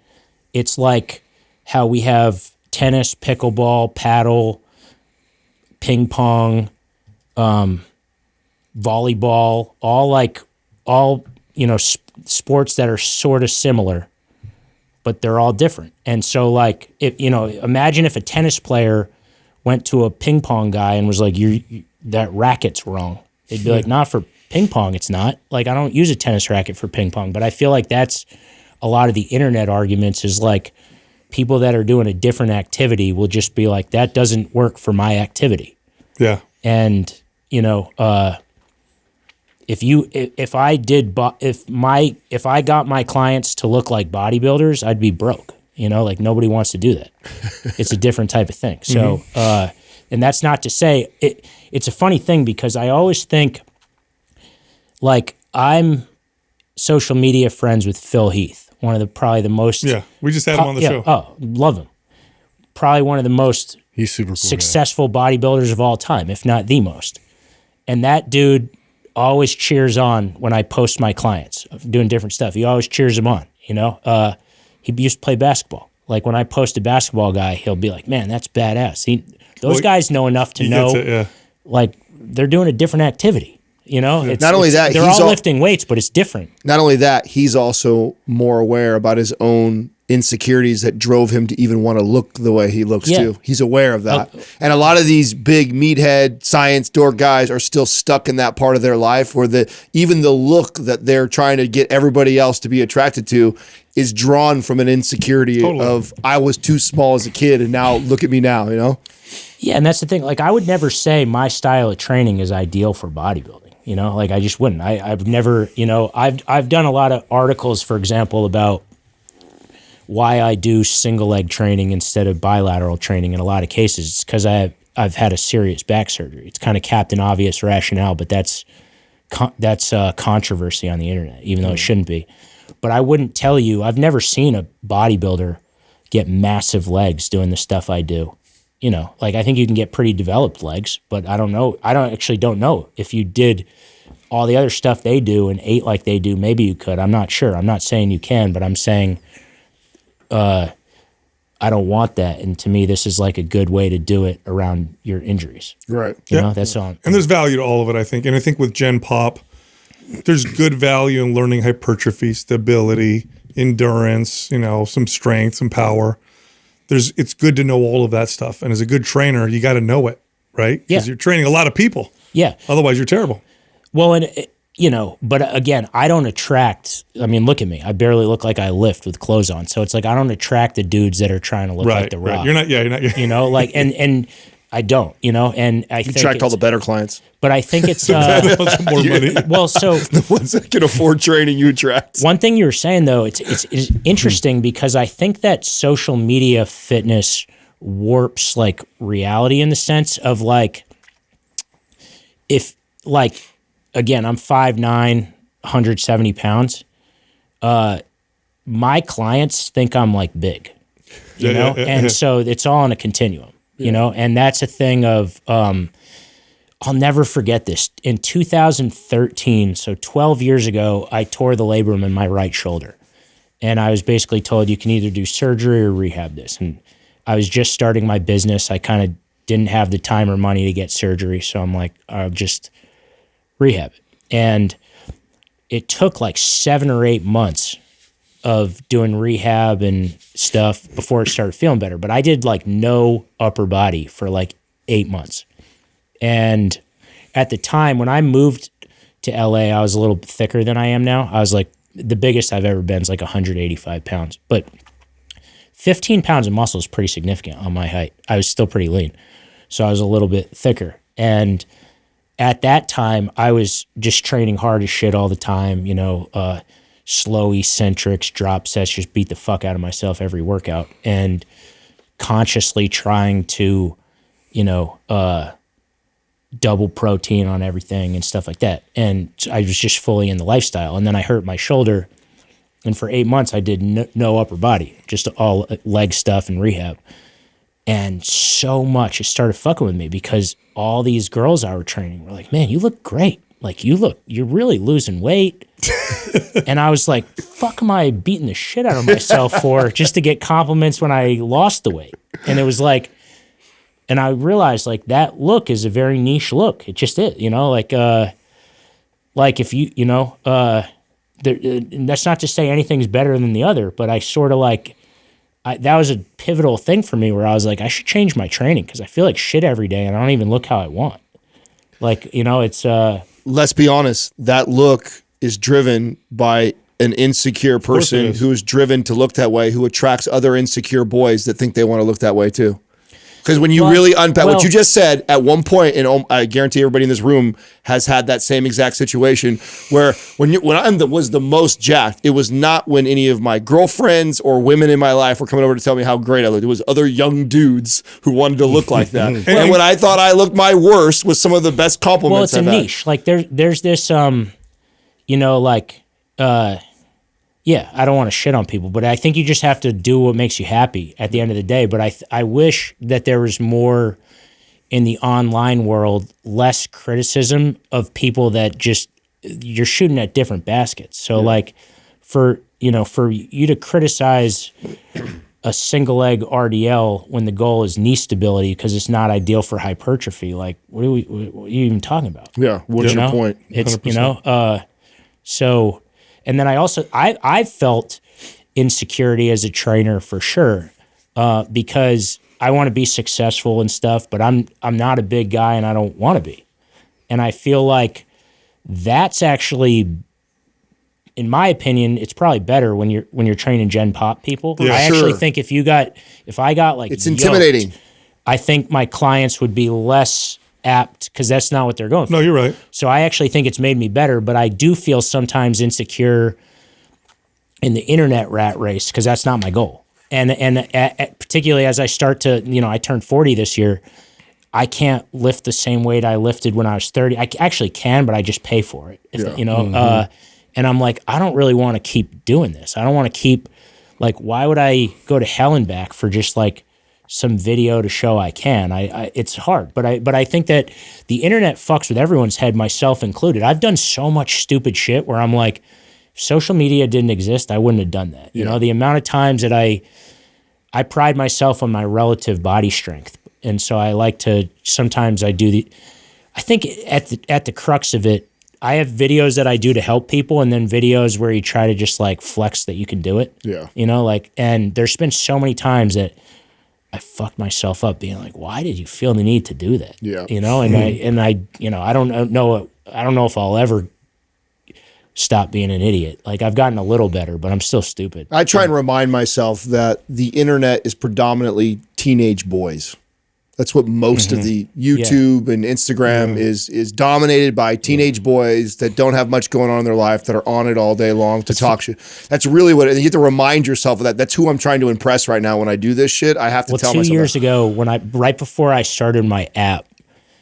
it's like how we have tennis, pickleball, paddle, ping pong, volleyball, all sports that are sort of similar, but they're all different. And so like, imagine if a tennis player went to a ping pong guy and was like, that racket's wrong. They'd be like, not for ping pong, it's not. Like, I don't use a tennis racket for ping pong. But I feel like that's a lot of the internet arguments is like people that are doing a different activity will just be like, that doesn't work for my activity. Yeah. And, if I got my clients to look like bodybuilders, I'd be broke. Like nobody wants to do that. It's a different type of thing. So, and that's not to say it's a funny thing because I always think like I'm social media friends with Phil Heath, one of probably the most. Yeah, we just had him on the show. Oh, love him. Probably one of the most he's super cool successful bodybuilders of all time, if not the most. And that dude always cheers on when I post my clients doing different stuff. He always cheers them on, He used to play basketball. Like when I post a basketball guy, he'll be like, man, that's badass. Those guys know enough to know, like they're doing a different activity. Not only that, they're all lifting weights, but it's different. Not only that, he's also more aware about his own insecurities that drove him to even want to look the way he looks too. He's aware of that. And a lot of these big meathead science dork guys are still stuck in that part of their life where even the look that they're trying to get everybody else to be attracted to is drawn from an insecurity of I was too small as a kid and now look at me now, Yeah, and that's the thing. Like I would never say my style of training is ideal for bodybuilding. Like I just wouldn't. I've never, I've done a lot of articles, for example, about why I do single leg training instead of bilateral training in a lot of cases. It's because I've had a serious back surgery. It's kind of Captain Obvious rationale, but that's controversy on the internet, even though it shouldn't be. but I wouldn't tell you, I've never seen a bodybuilder get massive legs doing the stuff I do. You know, like I think you can get pretty developed legs, but I don't know. I don't know if you did all the other stuff they do and ate like they do, maybe you could. I'm not sure. I'm not saying you can, but I'm saying I don't want that. And to me, this is like a good way to do it around your injuries. Right. You know, that's all. And there's value to all of it, I think. And I think with Gen Pop, there's good value in learning hypertrophy, stability, endurance, you know, some strength, some power. It's good to know all of that stuff. And as a good trainer, you got to know it, right? Because you're training a lot of people. Yeah. Otherwise, you're terrible. Well, and you know, but again, I don't attract. I mean, look at me. I barely look like I lift with clothes on. So it's like I don't attract the dudes that are trying to look like the Rock. Right. You're not. Yeah, you're not. You know, like and I don't. You know, and I think attract all the better clients. But I think it's more money. well, so The ones that can afford training, you attract. one thing you were saying though, it's interesting because I think that social media fitness warps like reality in the sense of like if like. Again, I'm 5'9", 170 pounds. My clients think I'm like big, you know? And so it's all on a continuum, you know? And that's a thing of, I'll never forget this. In 2013, so 12 years ago, I tore the labrum in my right shoulder. And I was basically told you can either do surgery or rehab this. And I was just starting my business. I kind of didn't have the time or money to get surgery. So I'm like, I'll just rehab it. And it took like 7 or 8 months of doing rehab and stuff before it started feeling better. But I did like no upper body for like 8 months. And at the time when I moved to LA, I was a little thicker than I am now. I was like, the biggest I've ever been is like 185 pounds. But 15 pounds of muscle is pretty significant on my height. I was still pretty lean. So I was a little bit thicker. And at that time, I was just training hard as shit all the time, you know, slow eccentrics, drop sets, just beat the fuck out of myself every workout, and consciously trying to, you know, double protein on everything and stuff like that. And I was just fully in the lifestyle. And then I hurt my shoulder, and for 8 months, I did no upper body, just all leg stuff and rehab. And so much, it started fucking with me because all these girls I were training were like, man, you look great. Like, you're really losing weight. And I was like, fuck am I beating the shit out of myself for just to get compliments when I lost the weight? And it was like, and I realized like that look is a very niche look. It just is, you know, like if you know, that's not to say anything's better than the other, but I sort of like, that was a pivotal thing for me where I was like, I should change my training because I feel like shit every day and I don't even look how I want. Like, you know, it's... Let's be honest. That look is driven by an insecure person who is driven to look that way, who attracts other insecure boys that think they want to look that way too. Because when you really unpack what you just said, at one point, and I guarantee everybody in this room has had that same exact situation, where when I was the most jacked, it was not when any of my girlfriends or women in my life were coming over to tell me how great I looked. It was other young dudes who wanted to look like that. And when I thought I looked my worst, was some of the best compliments. Well, it's a niche. Like there's this, you know, like. Yeah, I don't want to shit on people, but I think you just have to do what makes you happy at the end of the day. But I wish that there was more in the online world, less criticism of people that just, you're shooting at different baskets. So like for you to criticize a single leg RDL when the goal is knee stability because it's not ideal for hypertrophy, like what are you even talking about? Yeah, what's your point? It's 100%. You know, so. And then I felt insecurity as a trainer for sure, because I want to be successful and stuff, but I'm not a big guy and I don't want to be. And I feel like that's actually, in my opinion, it's probably better when you're training Gen Pop people. Yeah, I actually think if I got like it's intimidating. Yoked, I think my clients would be less apt because that's not what they're going for. No, you're right. So I actually think it's made me better, but I do feel sometimes insecure in the internet rat race because that's not my goal. And particularly as I start to, you know, I turned 40 this year, I can't lift the same weight I lifted when I was 30. I actually can, but I just pay for it. You know, And I'm like, I don't really want to keep doing this. I don't want to keep, like, why would I go to hell and back for just like some video to show I can? It's hard, but I think that the internet fucks with everyone's head, myself included. I've done so much stupid shit where I'm like, if social media didn't exist, I wouldn't have done that. You know, the amount of times that I pride myself on my relative body strength. And so I like to, sometimes I think at the crux of it, I have videos that I do to help people, and then videos where you try to just like flex that you can do it. Yeah. You know, like, and there's been so many times that I fucked myself up being like, why did you feel the need to do that? Yeah. You know, and I, you know, I don't know if I'll ever stop being an idiot. Like, I've gotten a little better, but I'm still stupid. I try and remind myself that the internet is predominantly teenage boys. That's what most of the YouTube and Instagram is dominated by teenage boys that don't have much going on in their life, that are on it all day long to talk shit. That's really what, and you have to remind yourself of that. That's who I'm trying to impress right now when I do this shit. I have to tell myself 2 years ago, right before I started my app,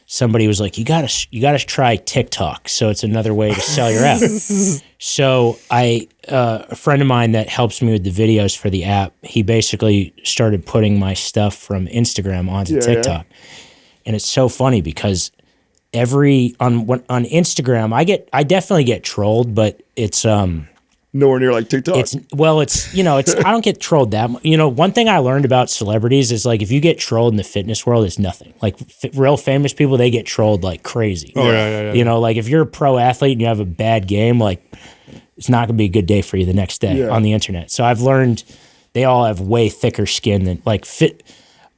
somebody was like, you gotta try TikTok. So it's another way to sell your app. So a friend of mine that helps me with the videos for the app, he basically started putting my stuff from Instagram onto TikTok. And it's so funny because on Instagram, I definitely get trolled, but it's nowhere near like TikTok. it's I don't get trolled that much. You know, one thing I learned about celebrities is like if you get trolled in the fitness world, it's nothing. Like real famous people, they get trolled like crazy. Oh yeah. You know, like if you're a pro athlete and you have a bad game, like it's not gonna be a good day for you the next day on the internet. So I've learned they all have way thicker skin than like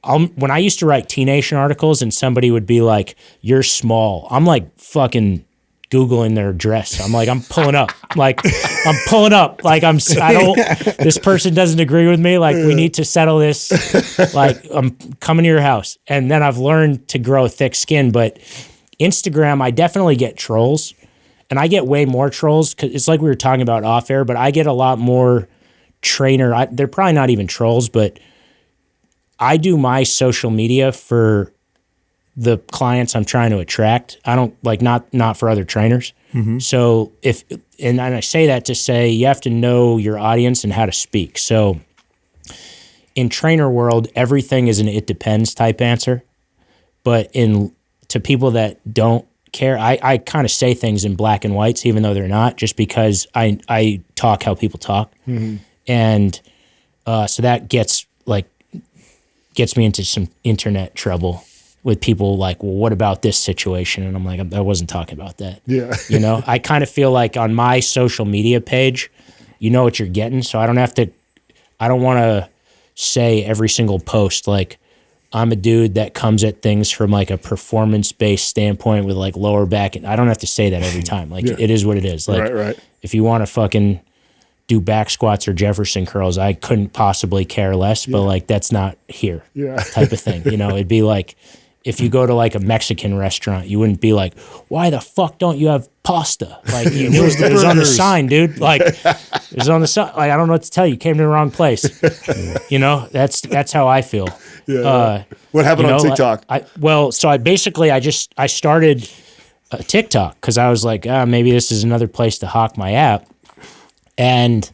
when I used to write T Nation articles and somebody would be like, "You're small," I'm like fucking Googling their address. I'm like, I'm pulling up. Like, this person doesn't agree with me. Like, we need to settle this. Like, I'm coming to your house. And then I've learned to grow thick skin. But Instagram, I definitely get trolls. And I get way more trolls because it's like we were talking about off air, but I get a lot more they're probably not even trolls, but I do my social media for the clients I'm trying to attract. I don't like not for other trainers. So and I say that to say you have to know your audience and how to speak. So in trainer world, everything is an it depends type answer. But to people that don't care, I kind of say things in black and whites, even though they're not, just because I talk how people talk. And so that gets me into some internet trouble with people like, well, what about this situation? And I'm like, I wasn't talking about that. Yeah. You know, I kind of feel like on my social media page, you know what you're getting. So I don't want to say every single post, like I'm a dude that comes at things from like a performance-based standpoint with like lower back. And I don't have to say that every time. Like it is what it is. Like right. If you want to fucking do back squats or Jefferson curls, I couldn't possibly care less, but like that's not here type of thing. You know, it'd be like, if you go to like a Mexican restaurant, you wouldn't be like, why the fuck don't you have pasta? Like it was on the sign, dude. Like it was on the sign. Like I don't know what to tell you. You came to the wrong place. You know, that's how I feel. Yeah. What happened on TikTok? I started TikTok because I was like, maybe this is another place to hawk my app. And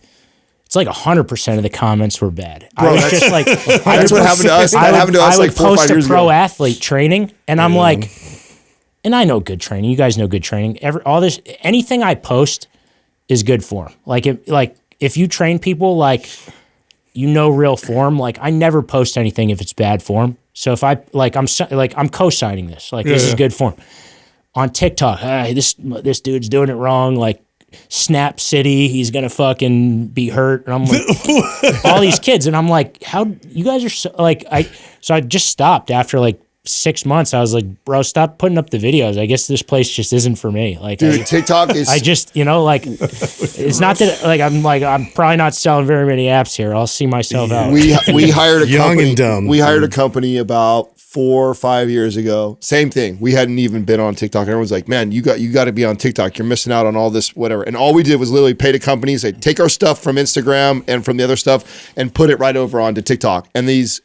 it's like 100% of the comments were bad. Bro, I was just like, that's what happened to us. That happened to us like 4 or 5 years ago. I would post a pro athlete training, and I'm like, and I know good training. You guys know good training. Anything I post is good form. Like if you train people, like you know real form. Like I never post anything if it's bad form. So if I'm co-signing this. Like this is good form. On TikTok, this dude's doing it wrong. Like. Snap City, he's gonna fucking be hurt, and I'm like, all these kids, and I'm like, how you guys are so like so I just stopped after like 6 months. I was like, bro, stop putting up the videos. I guess this place just isn't for me. Like, dude, TikTok is. I just like it's not that I'm probably not selling very many apps here. I'll see myself out. We hired a young company, and dumb. We hired a company about 4 or 5 years ago. Same thing. We hadn't even been on TikTok. Everyone's like, man, you got to be on TikTok. You're missing out on all this, whatever. And all we did was literally pay the companies, say, take our stuff from Instagram and from the other stuff and put it right over onto TikTok. And these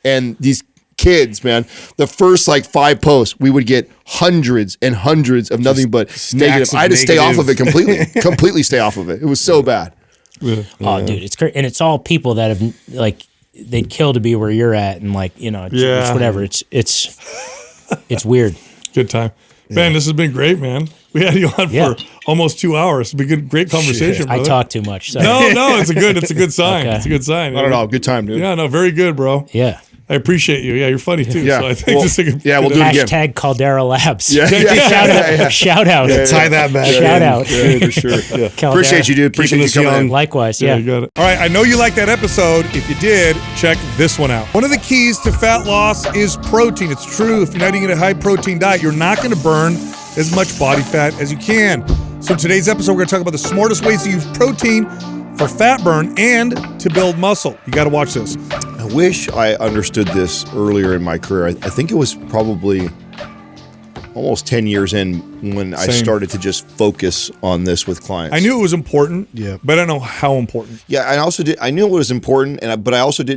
kids, man. The first like 5 posts, we would get hundreds and hundreds of nothing but negative. I had to stay off of it completely stay off of it. It was so bad. Oh, dude, it's crazy. And it's all people that have like, they'd kill to be where you're at. And like, you know, it's whatever. It's weird. Good time. Man, this has been great, man. We had you on for almost 2 hours. It's been a great conversation, brother. I talk too much. So. No, it's a good sign. Okay. It's a good sign. I don't know. Good time, dude. Yeah, no, very good, bro. Yeah. I appreciate you. Yeah, you're funny too. Yeah. So I think this is we'll do it again. Hashtag Caldera Labs. Yeah. Shout out. Tie that back. Shout out. Yeah, for sure. Yeah. Caldera. Appreciate you, dude. Appreciate you coming in. Likewise. Yeah, you got it. All right, I know you liked that episode. If you did, check this one out. One of the keys to fat loss is protein. It's true. If you're not eating a high protein diet, you're not going to burn as much body fat as you can. So in today's episode, we're going to talk about the smartest ways to use protein for fat burn and to build muscle. You got to watch this. I wish I understood this earlier in my career. I think it was probably almost 10 years in when I started to just focus on this with clients. I knew it was important, Yeah. but I don't know how important. Yeah, I also did. I knew it was important, but I also didn't